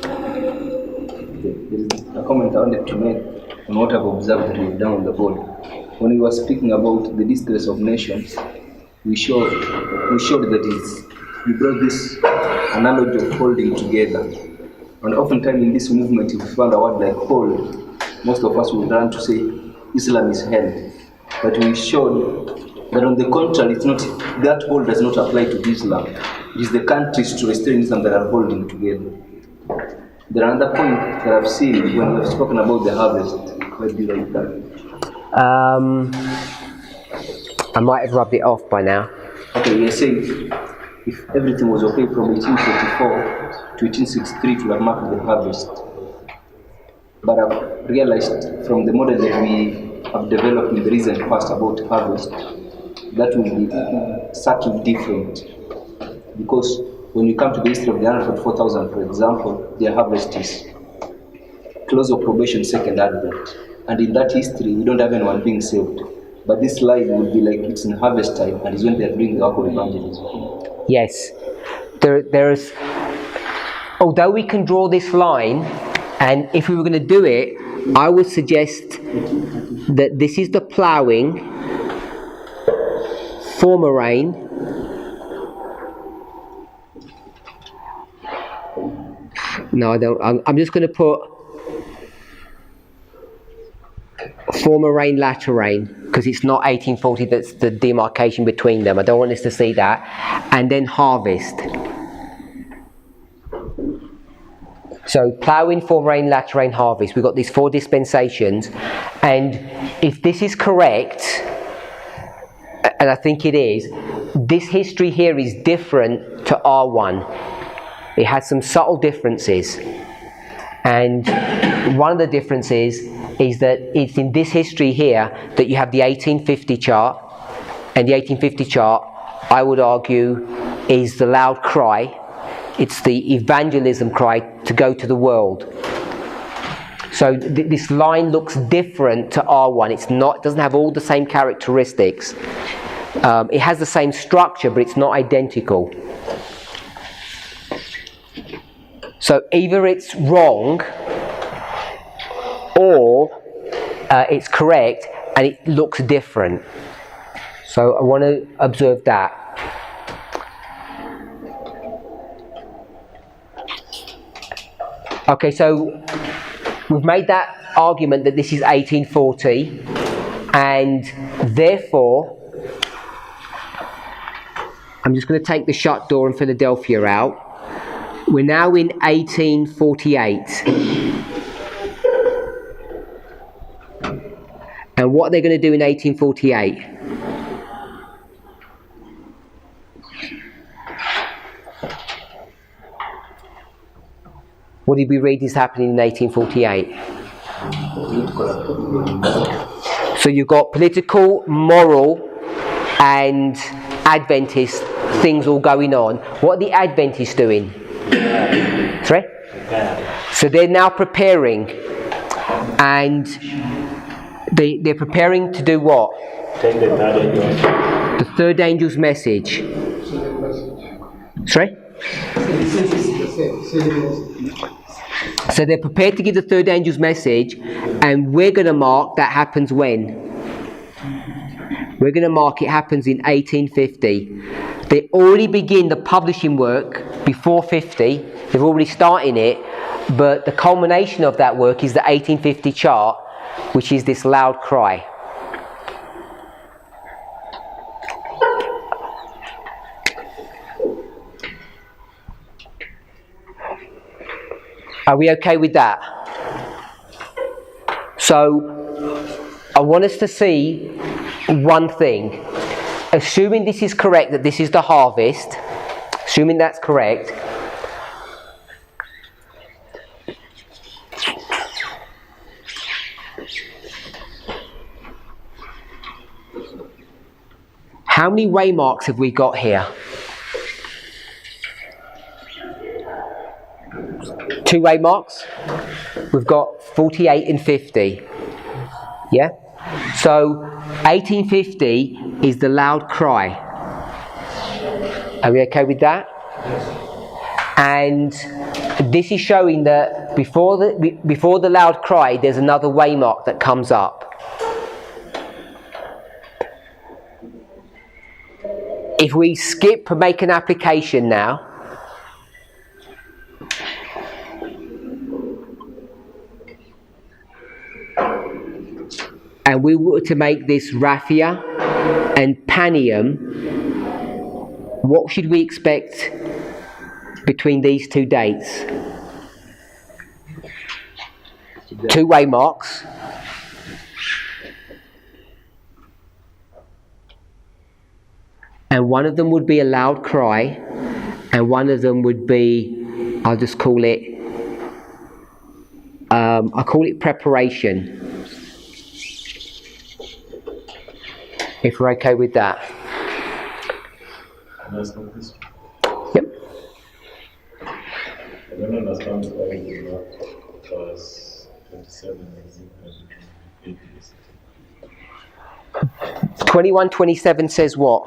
There is a comment I wanted to make on what I've observed that we've done on the board. When we were speaking about the distress of nations, we showed that we brought this analogy of holding together. And oftentimes in this movement, if we find a word like hold, most of us would run to say Islam is held. But we showed that on the contrary, it's not, that hold does not apply to Islam. It is the countries to restrain Islam that are holding together. There are another point that I've seen when we've spoken about the harvest. Where do you write that? I might have rubbed it off by now. Okay, you're saying if everything was okay from 1844 to 1863 to have marked the harvest. But I've realized from the model that we have developed in the recent past about harvest, that will be subtly different. Because when we come to the history of the 144,000, for example, their harvest is close of probation, second advent. And in that history, we don't have anyone being saved. But this line will be like it's in harvest time, and it's when they're doing the work of evangelism. Yes. There is, although we can draw this line, and if we were going to do it, I would suggest that this is the ploughing, former rain, no I don't, I'm just going to put former rain, latter rain, because it's not 1840, that's the demarcation between them. I don't want us to see that. And then harvest. So ploughing, former rain, latter rain, harvest. We've got these 4 dispensations. And if this is correct, and I think it is, this history here is different to R1. It has some subtle differences. And one of the differences is that it's in this history here that you have the 1850 chart, and the 1850 chart, I would argue, is the loud cry. It's the evangelism cry to go to the world. So this line looks different to R1. It doesn't have all the same characteristics. It has the same structure, but it's not identical. So either it's wrong or it's correct and it looks different. So I want to observe that. Okay, so we've made that argument that this is 1840, and therefore I'm just going to take the shut door in Philadelphia out. We're now in 1848. And what are they going to do in 1848? What did we read is happening in 1848? So you've got political, moral, and Adventist things all going on. What are the Adventists doing? Sorry? So they're now preparing, and they're preparing to do what? Take the third angel. The third angel's message. Sorry? So they're prepared to give the third angel's message, and we're going to mark that happens when? We're going to mark it happens in 1850. They already begin the publishing work before 50. They've already started it, but the culmination of that work is the 1850 chart, which is this loud cry. Are we okay with that? So, I want us to see one thing. Assuming this is correct, that this is the harvest, assuming that's correct, how many waymarks have we got here? two-way marks. We've got 48 and 50. Yeah? So 1850 is the loud cry. Are we okay with that? And this is showing that before the loud cry, there's another waymark that comes up. If we skip and make an application now, and we were to make this raphia and panium, what should we expect between these two dates? Two-way marks. And one of them would be a loud cry, and one of them would be, I'll just call it, I call it preparation. If we're okay with that. Yep. I don't understand why you not verse 27 is equal to 8. 21:27 says what?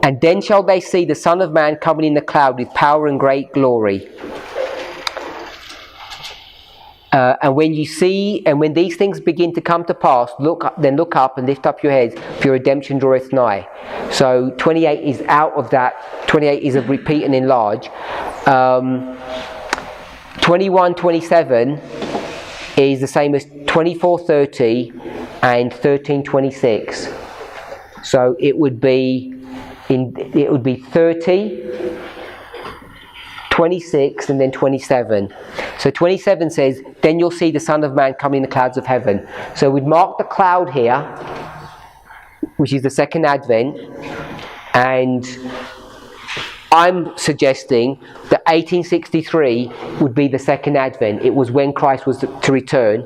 And then shall they see the Son of Man coming in the cloud with power and great glory. And when these things begin to come to pass, look up and lift up your heads, for your redemption draweth nigh. So 28 is out of that. 28 is a repeat and enlarge. 21:27 is the same as 24:30 and 13:26. So it would be 30, 26, and then 27. So 27 says, then you'll see the Son of Man coming in the clouds of heaven. So we'd mark the cloud here, which is the second advent, and I'm suggesting that 1863 would be the second advent. It was when Christ was to return,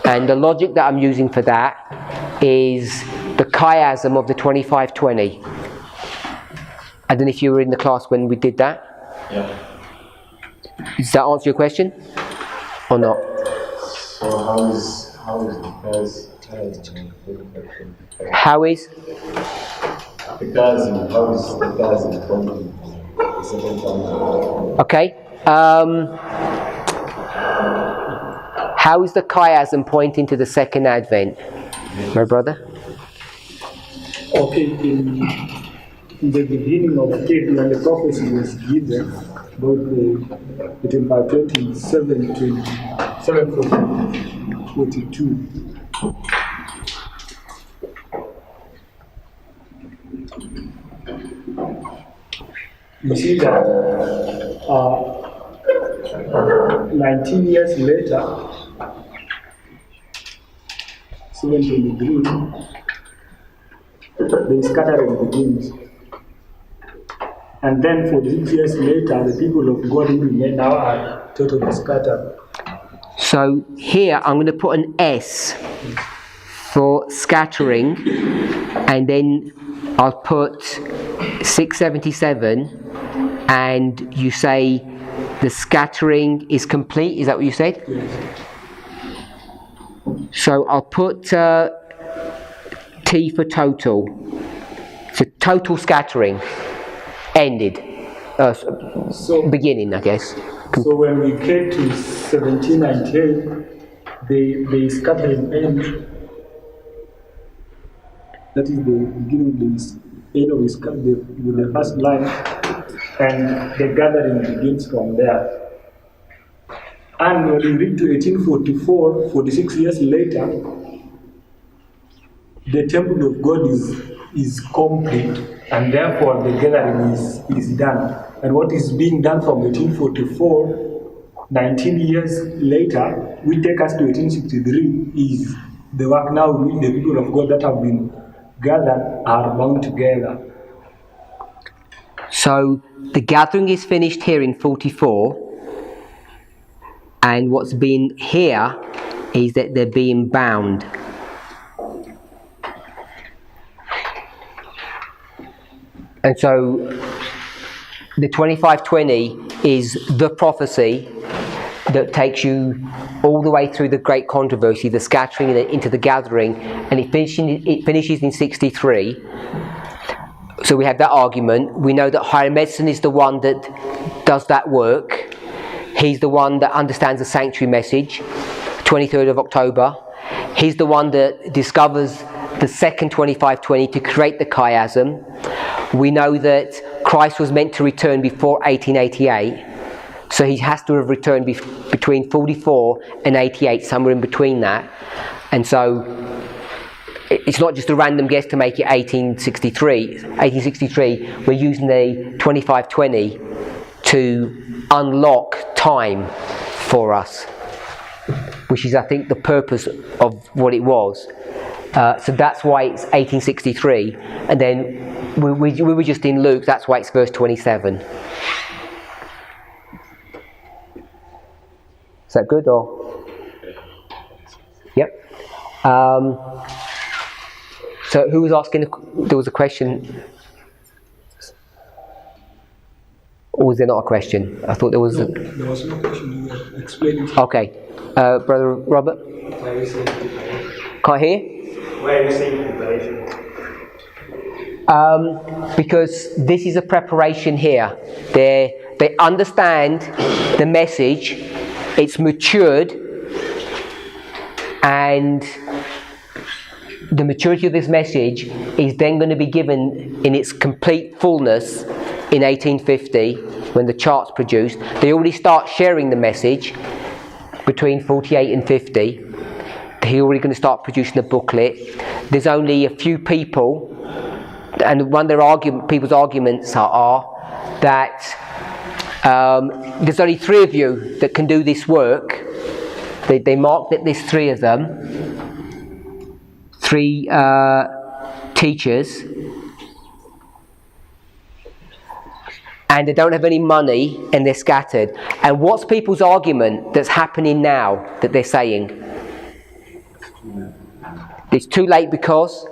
and the logic that I'm using for that is the chiasm of the 2520. I don't know if you were in the class when we did that. Yeah. Does that answer your question? Or not? So how is the first chiasm? How is? The chiasm, how is the chiasm pointing to the second time? Okay. How is the chiasm pointing to the second advent? My brother? Okay, in the beginning of it, when the prophecy was given, between 527 to 742. You see that 19 years later, 723, the scattering begins. And then 46 years later, the people of God who remain now are totally scattered. So here I'm going to put an S for scattering, and then I'll put 677, and you say the scattering is complete. Is that what you said? Yes. So I'll put T for total. So total scattering ended. Beginning, I guess. So when we get to 1798, the scattering ends. That is the beginning of the end of the first line, and the gathering begins from there. And when we read to 1844, 46 years later, the temple of God is complete, and therefore the gathering is done. And what is being done from 1844, 19 years later, we take us to 1863, is the work now in which the people of God that have been gathered are bound together. So the gathering is finished here in 44, and what's been here is that they're being bound. And so the 2520 is the prophecy that takes you all the way through the great controversy, the scattering and into the gathering, and it finishes in 63. So we have that argument. We know that Hiram Edson is the one that does that work. He's the one that understands the sanctuary message, 23rd of October. He's the one that discovers the second 2520 to create the chiasm. We know that Christ was meant to return before 1888, so he has to have returned between 44 and 88, somewhere in between that. And so it's not just a random guess to make it 1863. 1863, we're using the 2520 to unlock time for us, which is, I think, the purpose of what it was. So that's why it's 1863. And then we were just in Luke, that's why it's verse 27. Is that good, or? Yep. So who was asking? There was a question. Or was there not a question? I thought there was. There was no question. You were explaining. Okay. Brother Robert? Why are you saying preparation? Can't hear? Why are you saying preparation? Because this is a preparation here. They understand the message, it's matured, and the maturity of this message is then going to be given in its complete fullness in 1850 when the chart's produced. They already start sharing the message between 48 and 50. They're already going to start producing a booklet. There's only a few people, and one of their people's arguments are that there's only 3 of you that can do this work. They mark that there's 3 of them, 3 teachers, and they don't have any money and they're scattered. And what's people's argument that's happening now that they're saying? It's too late because?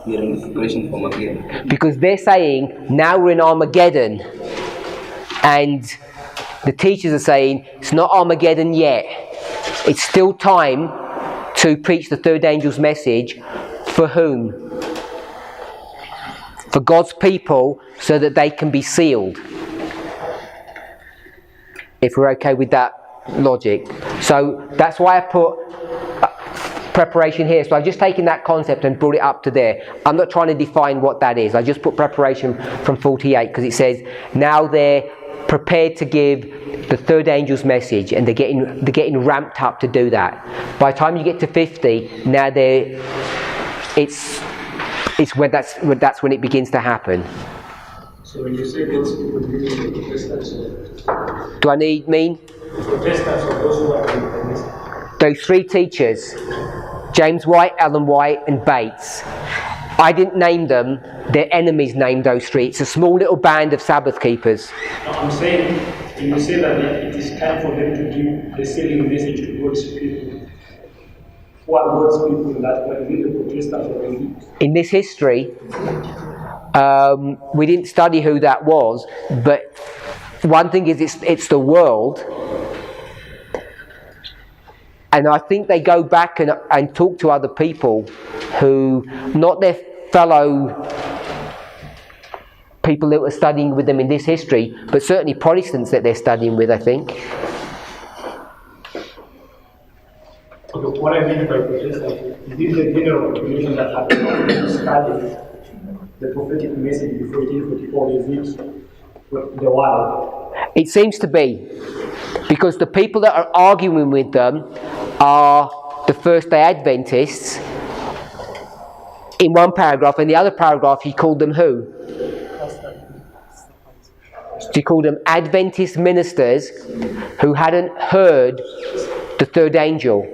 We are in preparation for Armageddon. Because they're saying now we're in Armageddon, and the teachers are saying it's not Armageddon yet. It's still time to preach the third angel's message. For whom? For God's people, so that they can be sealed. If we're okay with that logic. So that's why I put preparation here. So I've just taken that concept and brought it up to there. I'm not trying to define what that is. I just put preparation from 48 because it says now they're prepared to give the third angel's message, and they're getting ramped up to do that. By the time you get to 50, now it's when that's when it begins to happen. So when you say God's people, do you mean the Protestants? Do I mean? Protestants or those who are in the Those 3 teachers, James White, Ellen White, and Bates. I didn't name them, their enemies named those 3. It's a small little band of Sabbath keepers. No, I'm saying, when you say that it is time for them to give the sealing message to God's people, who are God's people in that way? Is it the Protestants or the elite? In this history, we didn't study who that was, but one thing is it's the world. And I think they go back and talk to other people who, not their fellow people that were studying with them in this history, but certainly Protestants that they're studying with, I think. Okay, what I mean by Protestants is this the general population that has studied the prophetic message before 1844? Is it the world? It seems to be, because the people that are arguing with them are the First Day Adventists in one paragraph. In the other paragraph he called them who? He called them Adventist ministers who hadn't heard the third angel.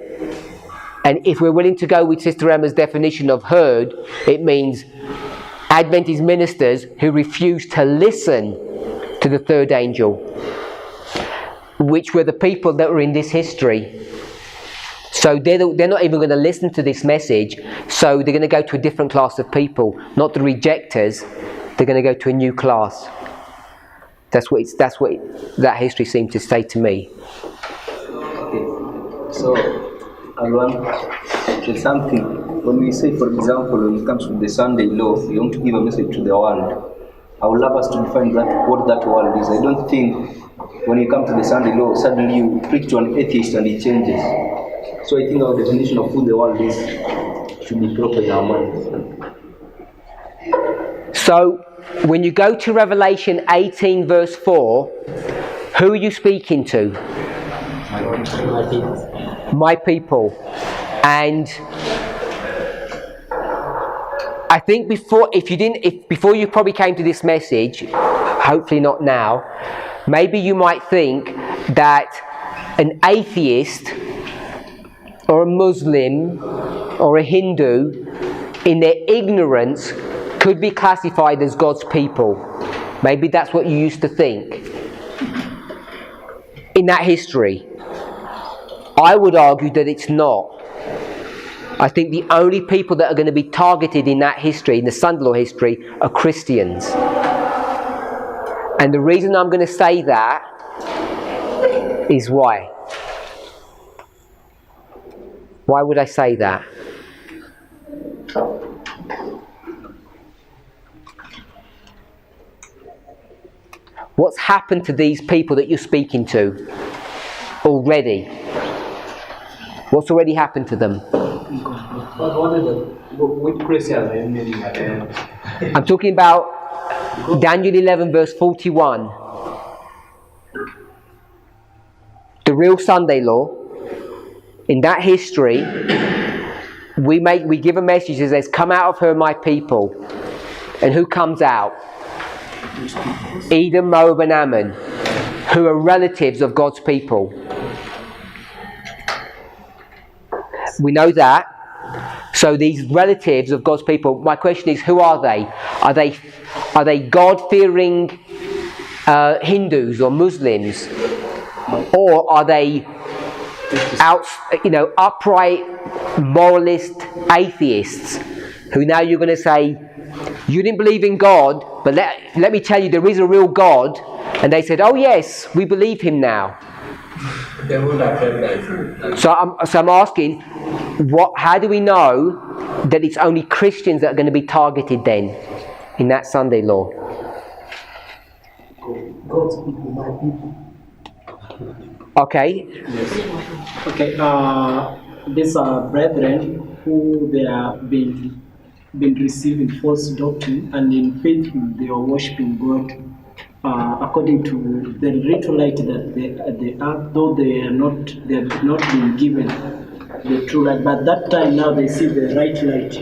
And if we're willing to go with Sister Emma's definition of heard, it means Adventist ministers who refuse to listen to the third angel, which were the people that were in this history. So they're not even going to listen to this message, so they're going to go to a different class of people, not the rejectors, they're going to go to a new class. That's what that history seemed to say to me. Okay. So, Alwan, there's something, when we say, for example, when it comes to the Sunday law, we want to give a message to the world. I would love us to define what that world is. I don't think when you come to the Sunday law, suddenly you preach to an atheist and it changes. So I think our definition of who the world is should be proper in our minds. So, when you go to Revelation 18 verse 4, who are you speaking to? My people. And I think before you probably came to this message, hopefully not now, maybe you might think that an atheist or a Muslim or a Hindu, in their ignorance, could be classified as God's people. Maybe that's what you used to think in that history. I would argue that it's not. I think the only people that are going to be targeted in that history, in the Sunday law history, are Christians. And the reason I'm going to say that is why. Why would I say that? What's happened to these people that you're speaking to already? What's already happened to them? Which Christians are you meaning at the end? I'm talking about Daniel 11 verse 41. The real Sunday law. In that history, we give a message that says, "Come out of her, my people." And who comes out? Edom, Moab and Ammon, who are relatives of God's people. We know that. So these relatives of God's people, my question is, who are they? Are they God-fearing Hindus or Muslims? Or are they upright moralist atheists who now you're going to say, you didn't believe in God, but let me tell you, there is a real God. And they said, oh yes, we believe him now. They would accept that. So I'm asking, how do we know that it's only Christians that are going to be targeted then in that Sunday law? God's people, my people. Okay. Yes. Okay. These are brethren who they have been receiving false doctrine, and in faith they are worshiping God according to the little light that they have, though they have not been given the true light. But that time now they see the right light.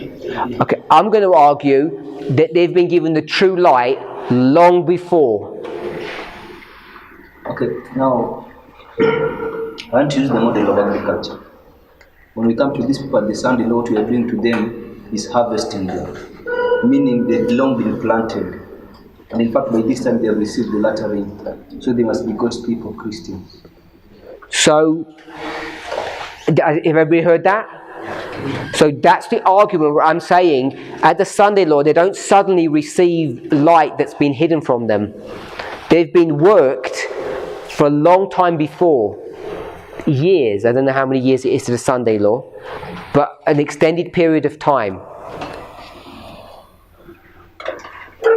Okay, I'm going to argue that they've been given the true light long before. Okay, now I want to use the model of agriculture. When we come to these people, the Sunday law, what we are doing to them is harvesting them, meaning they've long been planted. And in fact, by this time they have received the latter rain. So they must be God's people, Christians. So, have everybody heard that? So that's the argument where I'm saying, at the Sunday law, they don't suddenly receive light that's been hidden from them. They've been worked for a long time before. Years, I don't know how many years it is to the Sunday law, but an extended period of time.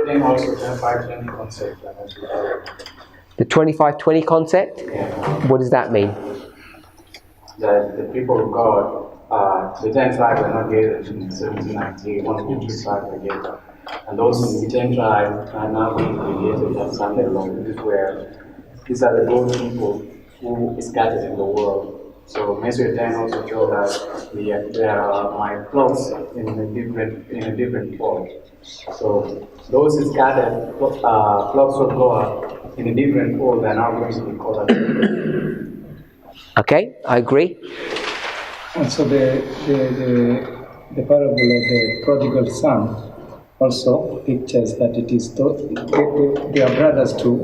Then also 25-20 concept. The 25-20 concept? Yeah. What does that mean? That the people of God, the 10 tribes were not gathered in 1798, once the 2 tribes were gathered. And those 10 tribes are now being created at Sunday law. These are the God's people who is scattered in the world. So Matthew 10 also shows that there are my flocks in a different fold. So those scattered flocks of God in a different fold are now going to be called. Okay, I agree. And so the parable of the prodigal son also pictures that it is they are brothers too.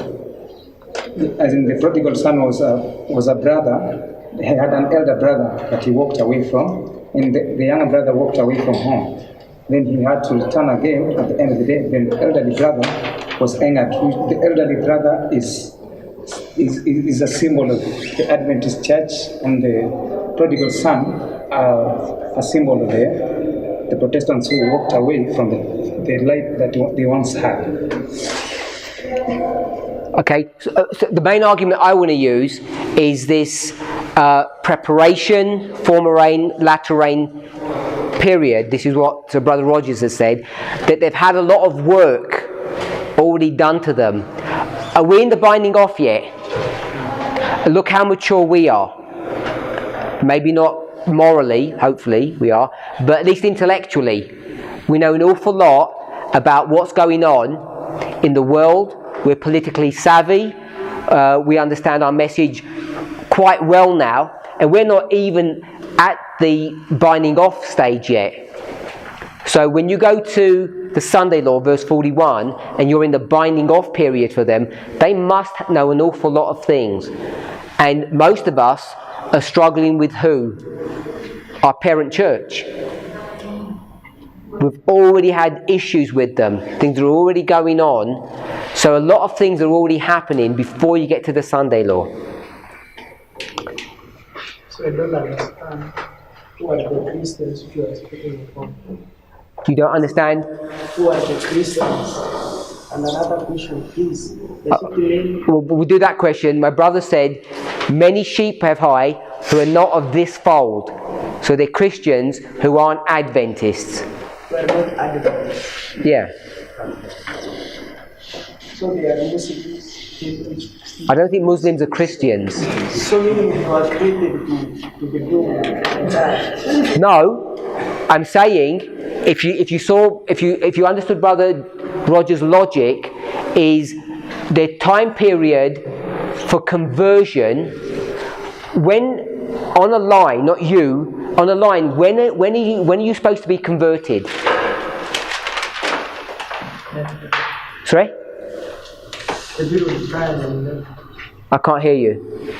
As in, the prodigal son was a brother. He had an elder brother that he walked away from, and the younger brother walked away from home. Then he had to return again at the end of the day. Then the elderly brother was angered. The elderly brother is a symbol of the Adventist church, and the prodigal son a symbol of the Protestants who walked away from the light that they once had. Okay, so the main argument I want to use is this preparation, former rain, latter rain period. This is what Brother Rogers has said, that they've had a lot of work already done to them. Are we in the binding off yet? Look how mature we are. Maybe not morally, hopefully we are, but at least intellectually. We know an awful lot about what's going on in the world. We're politically savvy. We understand our message quite well now, and we're not even at the binding off stage yet. So when you go to the Sunday law, verse 41, and you're in the binding off period for them, they must know an awful lot of things. And most of us are struggling with who? Our parent church. We've already had issues with them. Things are already going on. So a lot of things are already happening before you get to the Sunday law. So I don't understand who are the Christians you are speaking from. You don't understand? Who are the Christians? And another question, please. We'll do that question. My brother said, many sheep have I who are not of this fold. So they're Christians who aren't Adventists. We're not Adventists. Yeah. So they are Muslims. I don't think Muslims are Christians. So meaning you are created to be doing that. No, I'm saying if you understood Brother Roger's logic, is the time period for conversion when on a line, not you, on a line, when are you supposed to be converted? Sorry? I can't hear you.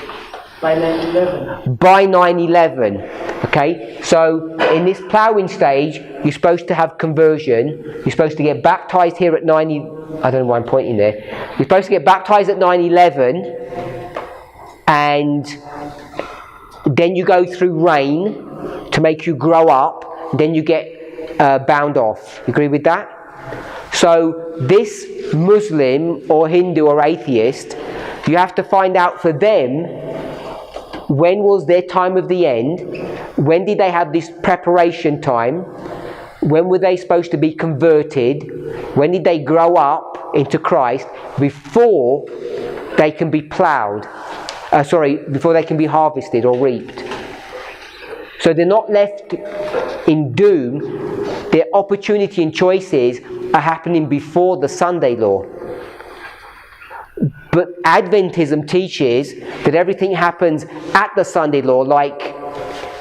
By 9/11. By 9/11. Okay, so in this ploughing stage, you're supposed to have conversion. You're supposed to get baptized here at 90. I don't know why I'm pointing there. You're supposed to get baptized at 9/11, and then you go through rain to make you grow up. Then you get bound off. You agree with that? So this Muslim or Hindu or atheist, you have to find out for them, when was their time of the end? When did they have this preparation time? When were they supposed to be converted? When did they grow up into Christ before they can be ploughed? Before they can be harvested or reaped. So they're not left in doom. Their opportunity and choices are happening before the Sunday law. But Adventism teaches that everything happens at the Sunday law, like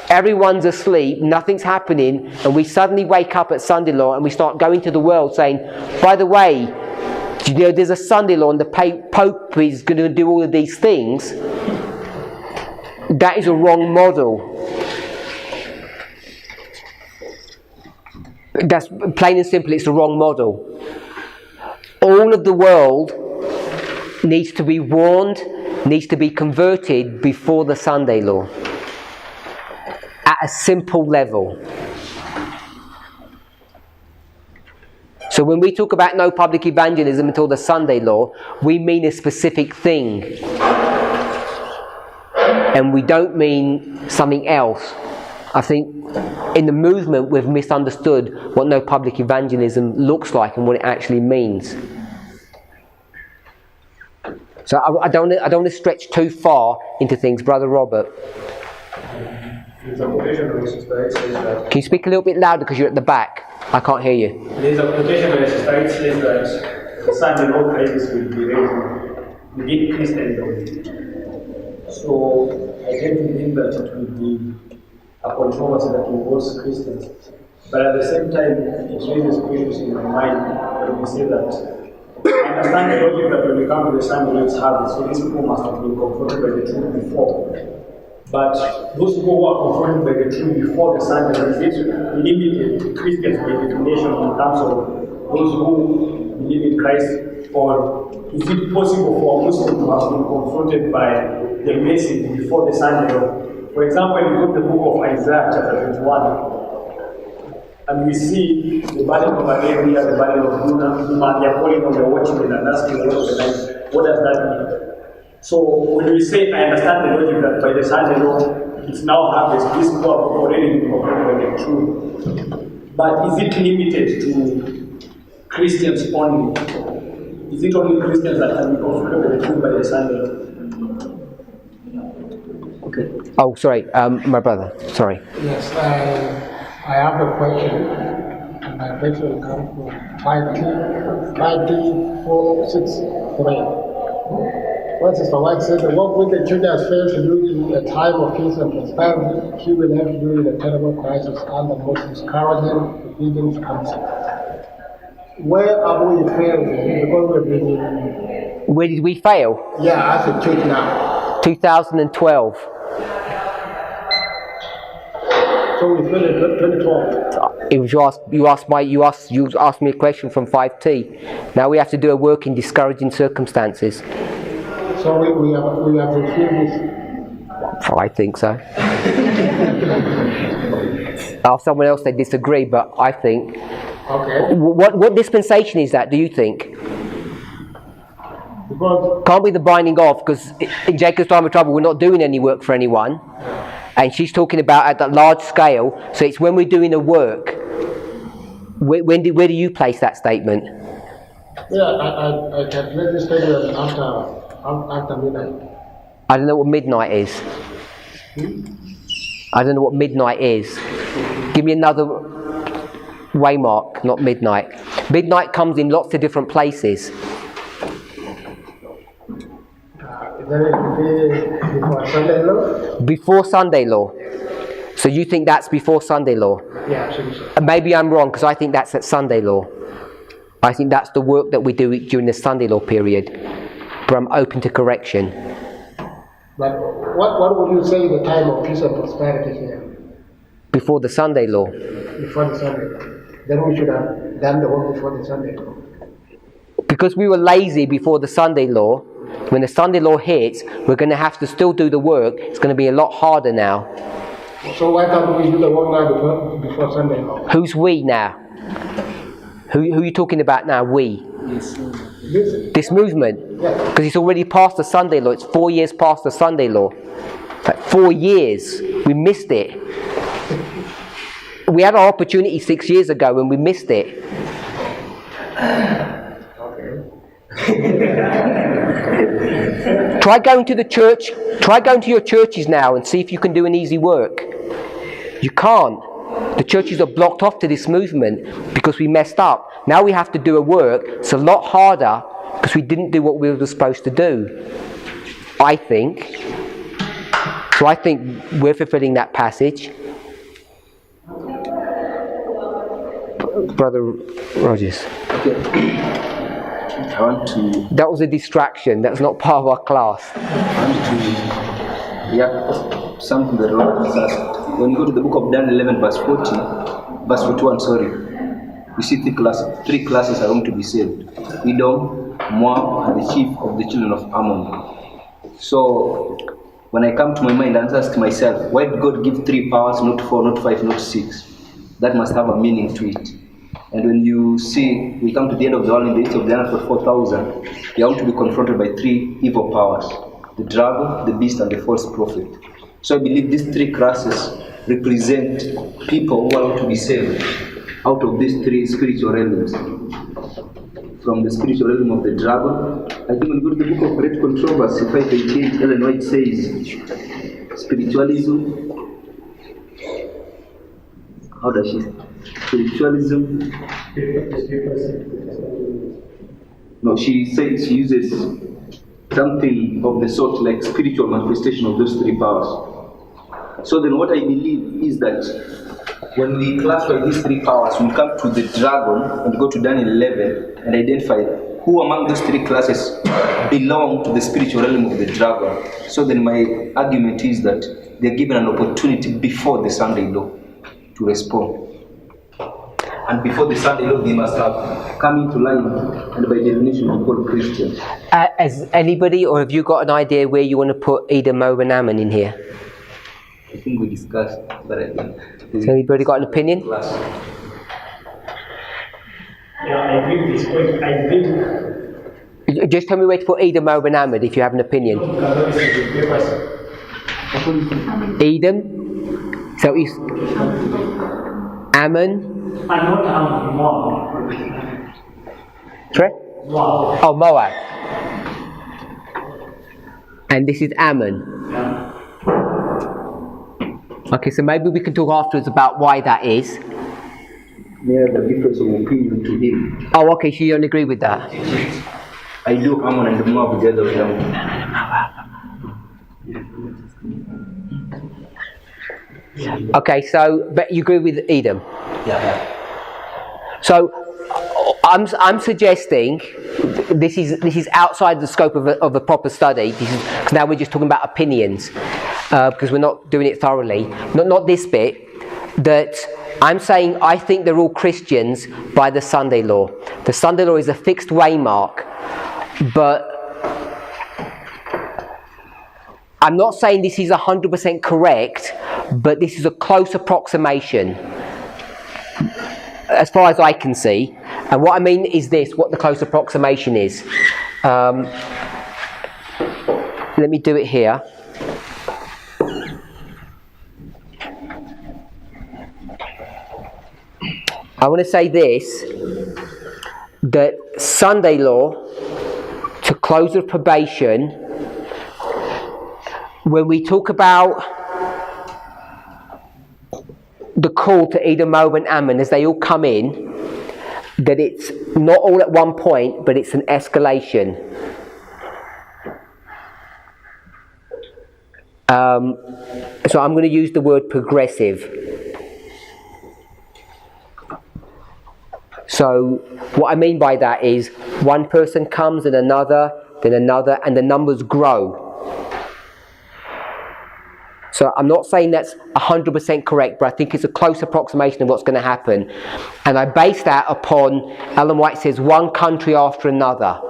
everyone's asleep, nothing's happening, and we suddenly wake up at Sunday law and we start going to the world saying, by the way, you know, there's a Sunday law and the Pope is going to do all of these things. That is a wrong model. That's plain and simple, it's the wrong model. All of the world needs to be warned, needs to be converted before the Sunday law. At a simple level. So when we talk about no public evangelism until the Sunday law, we mean a specific thing. And we don't mean something else. I think in the movement we've misunderstood what no public evangelism looks like and what it actually means. So I don't want to stretch too far into things, Brother Robert. Can you speak a little bit louder because you're at the back? I can't hear you. There's a quotation where Sister White says that the Sunday law crisis will be raised within Christendom. So I don't believe that it will be a controversy that involves Christians. But at the same time, it raises questions in my mind when we say that I understand the logic that when we come to the Sunday law it's harvest, so these people must have been confronted by the truth before. But those who are confronted by the truth before the Sunday, is it limited to Christians by definition in terms of those who believe in Christ, or is it possible for a Muslim to have been confronted by the message before the Sunday? For example, when you go to the book of Isaiah, chapter 21, and we see the burden of Arabia, the burden of Duma, they are calling on the watchmen and asking what of the night. What does that mean? So when we say, I understand the logic that by the Sunday law, it's now harvest, these people have already been confronted by the truth. But is it limited to Christians only? Is it only Christians that can be confronted by the truth by the Sunday law? Okay. Oh, sorry, my brother, sorry. Yes, I have a question. My question will come from 5D463. Well, Sister White said that what would the church has failed to do in a time of peace and prosperity, she will have to do in a terrible crisis and the most discouraging obedience comes. Where are we failing? Because we've been. Where did we fail? Yeah, as a church now. 2012. So we failed in 2012. It was you asked me a question from 5T. Now we have to do a work in discouraging circumstances. So we have fulfilled this. I think so. Someone else they disagree, but I think. Okay. What dispensation is that? Do you think? Because can't be the binding of, because in Jacob's time of trouble we're not doing any work for anyone, and she's talking about at that large scale. So it's when we're doing a work. Where do you place that statement? Yeah, I can place this statement after midnight. I don't know what midnight is. I don't know what midnight is. Give me another waymark, not midnight. Midnight comes in lots of different places. Before Sunday law? Before Sunday law. So you think that's before Sunday law? Yeah, absolutely. And maybe I'm wrong, because I think that's at Sunday law. I think that's the work that we do during the Sunday law period. But I'm open to correction. But what would you say is the time of peace and prosperity here? Before the Sunday law. Before the Sunday law. Then we should have done the work before the Sunday law. Because we were lazy before the Sunday law, when the Sunday law hits, we're going to have to still do the work. It's going to be a lot harder now. So why can't we do the work now before Sunday law? Who's we now? Who are you talking about now, we? This movement? Because it's already past the Sunday law. It's 4 years past the Sunday law. Like 4 years. We missed it. We had our opportunity 6 years ago and we missed it. Try going to the church. Try going to your churches now and see if you can do an easy work. You can't. The churches are blocked off to this movement because we messed up. Now we have to do a work. It's a lot harder because we didn't do what we were supposed to do. I think. So I think we're fulfilling that passage. Brother Rogers. Okay. I want to... That was a distraction. That's not part of our class. I want to react something that Lord has asked. When you go to the book of Daniel 11 verse 41, you see three classes are going to be saved. Edom, Moab, and the chief of the children of Ammon. So, when I come to my mind and ask myself, why did God give 3 powers, not 4, not 5, not 6? That must have a meaning to it. And when you see, we come to the end of the world in the age of Daniel for 4,000, you are going to be confronted by 3 evil powers. The dragon, the beast, and the false prophet. So I believe these 3 classes represent people who are going to be saved out of these 3 spiritual realms. From the spiritual realm of the dragon, I think when you go to the book of Great Controversy, 588, Ellen White says, spiritualism, how does she say? Spiritualism. No, she says she uses something of the sort like spiritual manifestation of those 3 powers. So then what I believe is that when we classify these 3 powers, we come to the dragon and go to Daniel 11 and identify who among those 3 classes belong to the spiritual realm of the dragon. So then my argument is that they're given an opportunity before the Sunday law to respond. And before the Sunday law, they must have come into line and by definition be called Christians. Has anybody, or have you got an idea where you want to put Edom, Moab and Ammon in here? I think we discussed, but I think... Has anybody got an opinion? Yeah, I agree with this point. I think... Just tell me where to put Edom, Moab and Ammon if you have an opinion. Edom, so is Ammon. And not Moab. Sorry? Moab. Oh, Moab. And this is Ammon. Yeah. Okay, so maybe we can talk afterwards about why that is. Yeah, the difference of opinion to him. Oh, okay, so you don't agree with that? I do Ammon and Moab the other way around. Okay, so but you agree with Edom? Yeah. So I'm suggesting this is outside the scope of a proper study. Because now we're just talking about opinions because we're not doing it thoroughly. Not this bit. That I'm saying I think they're all Christians by the Sunday law. The Sunday law is a fixed waymark, but I'm not saying this is 100% correct, but this is a close approximation as far as I can see. And what I mean is this, what the close approximation is. Let me do it here. I want to say this, that Sunday law, to close of probation, when we talk about the call to Edom, Moab and Ammon as they all come in, that it's not all at one point, but it's an escalation. So I'm going to use the word progressive. So what I mean by that is one person comes and another, then another, and the numbers grow. So I'm not saying that's 100% correct, but I think it's a close approximation of what's going to happen. And I base that upon, Ellen White says, one country after another.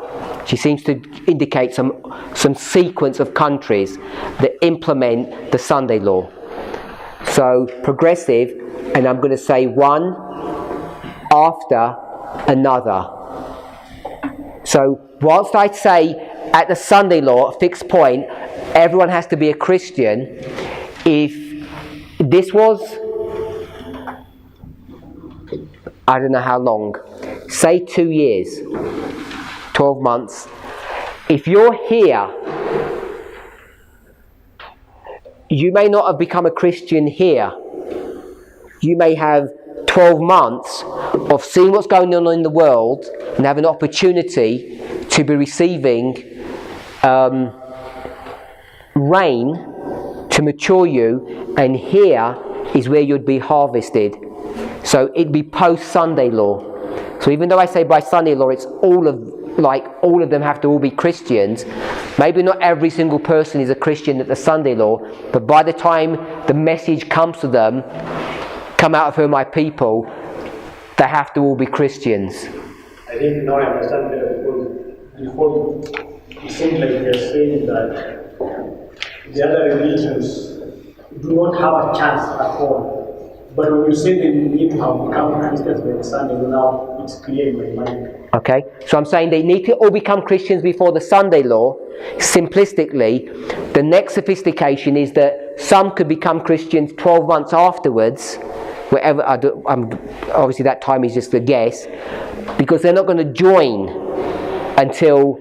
She seems to indicate some sequence of countries that implement the Sunday law. So progressive, and I'm going to say one after another. So whilst I say at the Sunday law, a fixed point, everyone has to be a Christian, if this was, I don't know how long, say 2 years, 12 months, if you're here, you may not have become a Christian here. You may have 12 months of seeing what's going on in the world and have an opportunity to be receiving rain to mature you, and here is where you'd be harvested. So it'd be post-Sunday law. So even though I say by Sunday law it's all of them have to all be Christians, maybe not every single person is a Christian at the Sunday law, but by the time the message comes to them, come out of her my people, they have to all be Christians. I think now I understand better, because before it seemed like they're saying that the other religions do not have a chance at all. But when you say they need to have become Christians by the Sunday, now it's clear in my mind. Okay, so I'm saying they need to all become Christians before the Sunday law. Simplistically, the next sophistication is that some could become Christians 12 months afterwards, wherever. Obviously that time is just a guess, because they're not going to join until.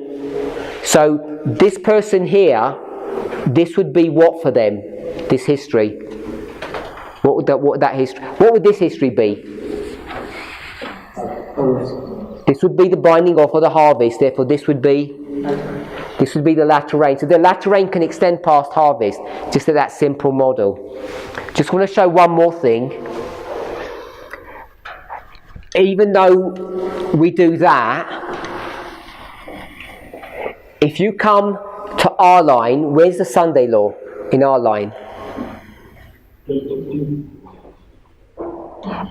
So this person here, this would be what for them? This history. What would this history be? This would be the binding off of the harvest. Therefore, this would be the latter rain. So the latter rain can extend past harvest, just at that simple model. Just want to show one more thing. Even though we do that, if you come to our line, where's the Sunday law in our line?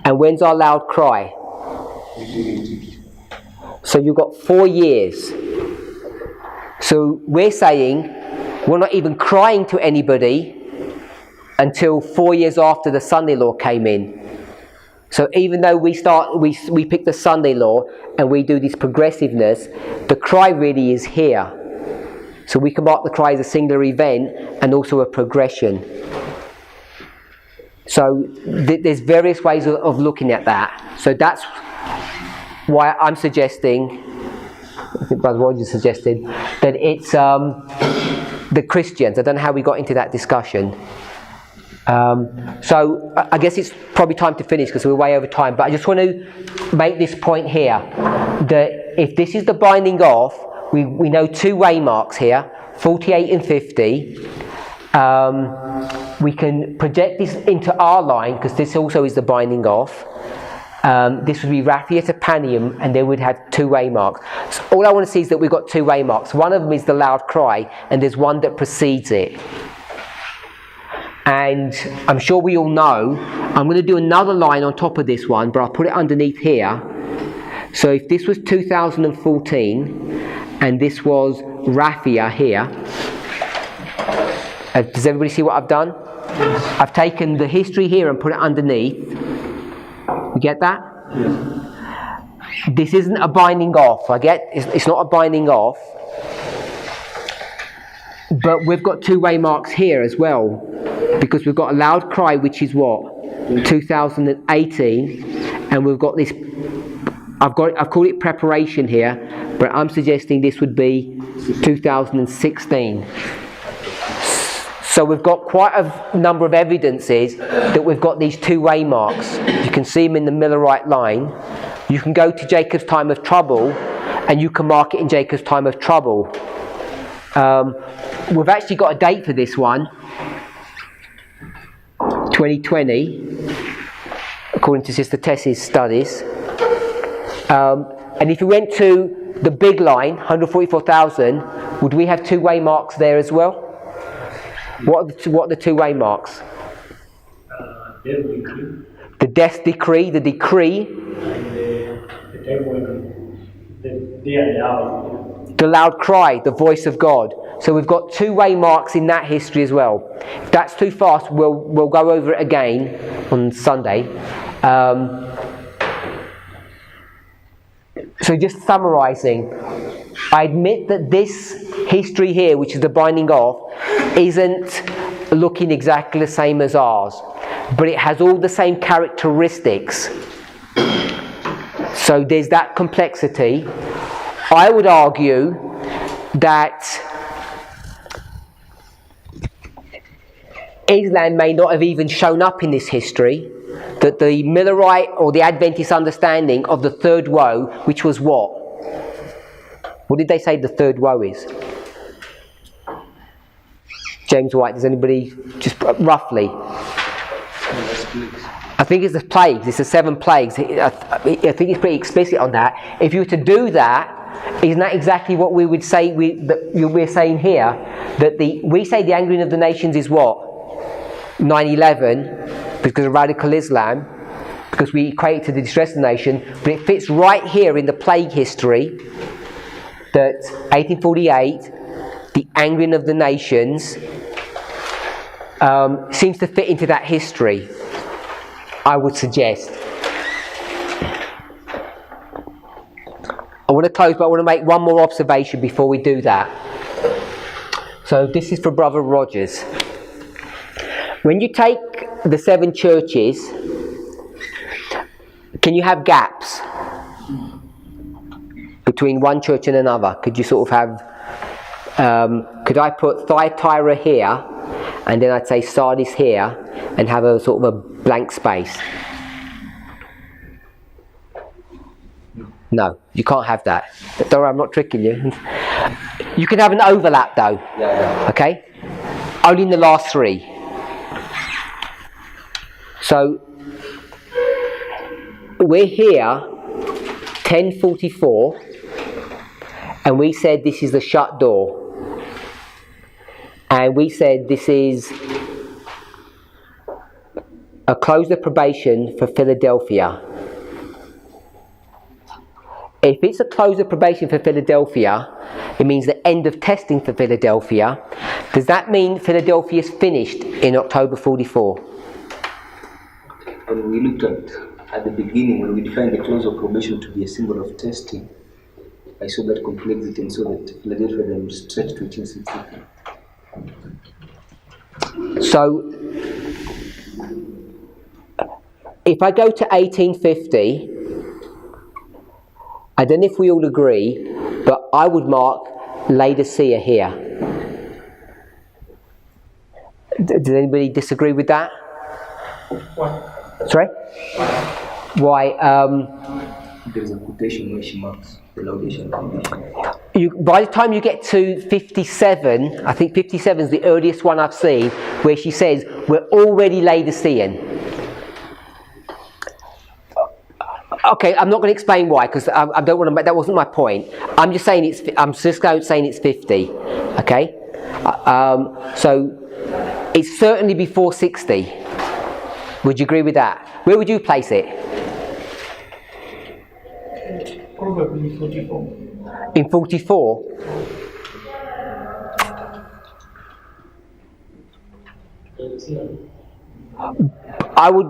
And when's our loud cry? So you've got 4 years. So we're saying we're not even crying to anybody until 4 years after the Sunday law came in. So even though we pick the Sunday law and we do this progressiveness, the cry really is here. So we can mark the cry as a singular event and also a progression. So there's various ways of looking at that. So that's why I'm suggesting, I think Brother Rogers suggested, that it's the Christians. I don't know how we got into that discussion. So I guess it's probably time to finish because we're way over time, but I just want to make this point here, that if this is the binding off, we know 2 waymarks here, 48 and 50. We can project this into our line because this also is the binding off. This would be Raphia to Panium, and they would have 2 waymarks. So all I want to see is that we've got 2 waymarks. One of them is the loud cry, and there's one that precedes it. And I'm sure we all know, I'm going to do another line on top of this one, but I'll put it underneath here. So if this was 2014, and this was Raphia here, does everybody see what I've done? I've taken the history here and put it underneath. You get that? Yes. This isn't a binding off. It's not a binding off. But we've got 2 waymarks here as well, because we've got a loud cry, which is what? 2018, and we've got this. I've called it preparation here, but I'm suggesting this would be 2016. So we've got quite a number of evidences that we've got these 2 waymarks. You can see them in the Millerite line. You can go to Jacob's time of trouble, and you can mark it in Jacob's time of trouble. We've actually got a date for this one, 2020, according to Sister Tess's studies. And if we went to the big line, 144,000, would we have 2 waymarks there as well? What are the 2 waymarks? Death decree. The death decree, the decree. And the time when they are loud. The loud cry, the voice of God. So we've got 2 waymarks in that history as well. If that's too fast, we'll go over it again on Sunday. So just summarising, I admit that this history here, which is the binding off, isn't looking exactly the same as ours, but it has all the same characteristics. So there's that complexity. I would argue that Islam may not have even shown up in this history, that the Millerite or the Adventist understanding of the 3rd woe, which was what? What did they say the 3rd woe is? James White, does anybody just roughly? I think it's the plagues, it's the 7 plagues. I think it's pretty explicit on that. If you were to do that, isn't that exactly what we would say we're saying here? That we say the angering of the nations is what? 9/11, because of radical Islam, because we equate it to the distress of the nation, but it fits right here in the plague history that 1848, the angering of the nations, seems to fit into that history, I would suggest. I want to close, but I want to make one more observation before we do that. So this is for Brother Rogers. When you take the 7 churches, can you have gaps between one church and another? Could you sort of have, could I put Thyatira here, and then I'd say Sardis here, and have a sort of a blank space? No, you can't have that. Don't worry, I'm not tricking you. You can have an overlap though. Okay? Only in the last 3. So we're here 1044, and we said this is the shut door, and we said this is a close of probation for Philadelphia. If it's a close of probation for Philadelphia, it means the end of testing for Philadelphia. Does that mean Philadelphia is finished in October 44? When we looked at the beginning, when we defined the close of probation to be a symbol of testing, I saw that complexity and saw that Philadelphia then would stretch to 1863. So, if I go to 1850, I don't know if we all agree, but I would mark Laodicea here. Does anybody disagree with that? Sorry? Why? There's a quotation where she marks the Laodicean condition. By the time you get to 57, I think 57 is the earliest one I've seen, where she says, we're already Laodicean. Okay, I'm not going to explain why, because I don't want to. That wasn't my point. I'm just saying it's. I'm just saying it's 50. Okay, so it's certainly before 60. Would you agree with that? Where would you place it? Probably 44. In 44. I would.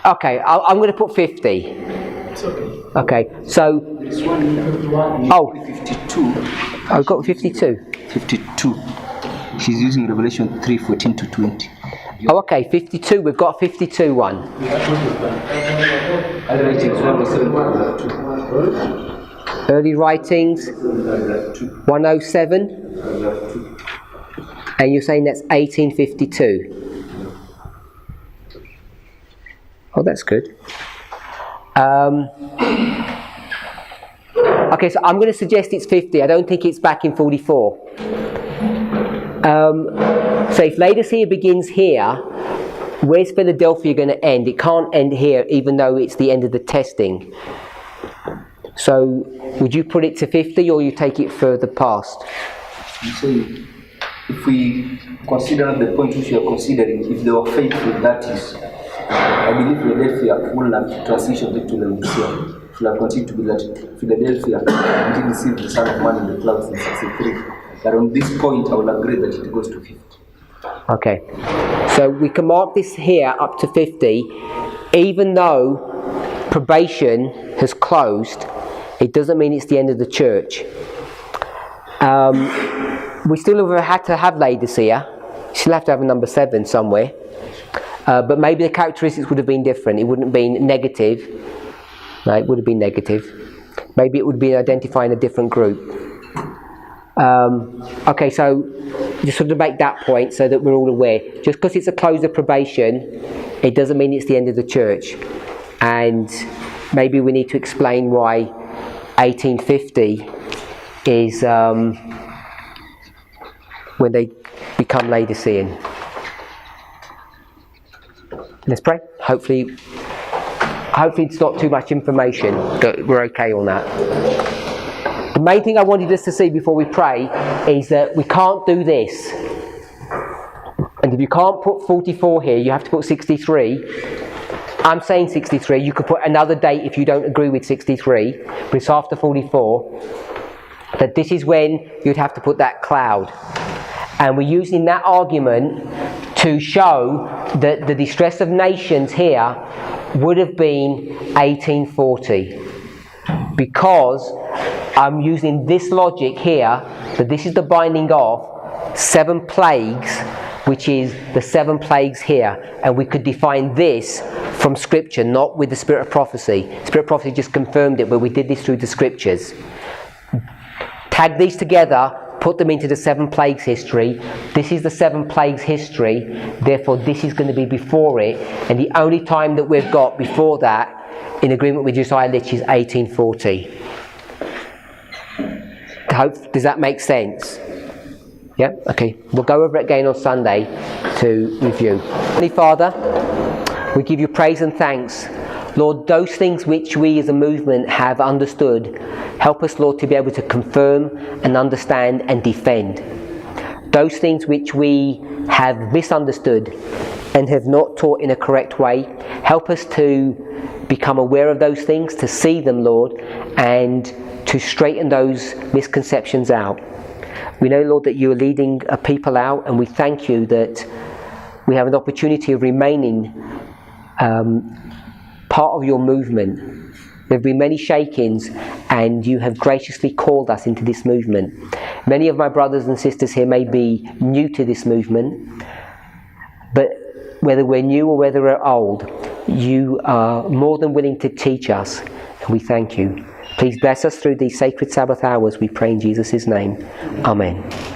Okay, I'm going to put 50. It's okay. Okay, so. Oh, 52. I've got 52. 52. She's using Revelation 3:14 to 20. Oh, okay, 52. We've got 52 one. Early writings 107. And you're saying that's 1852. Oh, that's good. Okay, so I'm going to suggest it's 50. I don't think it's back in 44. So if Laodicea begins here, where's Philadelphia going to end? It can't end here, even though it's the end of the testing. So would you put it to 50, or you take it further past? So if we consider the point which we are considering, if they were faithful, that is, I believe Philadelphia will have transitioned to Laodicea. It will have continued to be that Philadelphia until received the Son of Man in the clouds in 63. But on this point, I will agree that it goes to 50. Okay, so we can mark this here up to 50, even though probation has closed. It doesn't mean it's the end of the church. We still have had to have Laodicea. Still have to have a number 7 somewhere. But maybe the characteristics would have been different. It wouldn't have been negative. No, it would have been negative. Maybe it would be identifying a different group. Okay, so just sort of make that point so that we're all aware. Just because it's a close of probation, it doesn't mean it's the end of the church. And maybe we need to explain why 1850 is when they become Laodicean. Let's pray. Hopefully it's not too much information, that we're okay on that. The main thing I wanted us to see before we pray is that we can't do this. And if you can't put 44 here, you have to put 63. I'm saying 63. You could put another date if you don't agree with 63, but it's after 44. That this is when you'd have to put that cloud. And we're using that argument to show that the distress of nations here would have been 1840. Because I'm using this logic here, that this is the binding of 7 plagues, which is the 7 plagues here. And we could define this from Scripture, not with the Spirit of Prophecy. Spirit of Prophecy just confirmed it, but we did this through the Scriptures. Tag these together, put them into the 7 plagues history. This is the 7 plagues history, therefore this is going to be before it, and the only time that we've got before that, in agreement with Josiah Litch, is 1840. Does that make sense? Yeah? Okay. We'll go over it again on Sunday to review. Heavenly Father, we give you praise and thanks. Lord, those things which we as a movement have understood, help us, Lord, to be able to confirm and understand and defend. Those things which we have misunderstood and have not taught in a correct way. Help us to become aware of those things, to see them, Lord, and to straighten those misconceptions out. We know, Lord, that you are leading a people out, and we thank you that we have an opportunity of remaining part of your movement. There have been many shakings, and you have graciously called us into this movement. Many of my brothers and sisters here may be new to this movement, but whether we're new or whether we're old, you are more than willing to teach us, and we thank you. Please bless us through these sacred Sabbath hours, we pray in Jesus' name. Amen.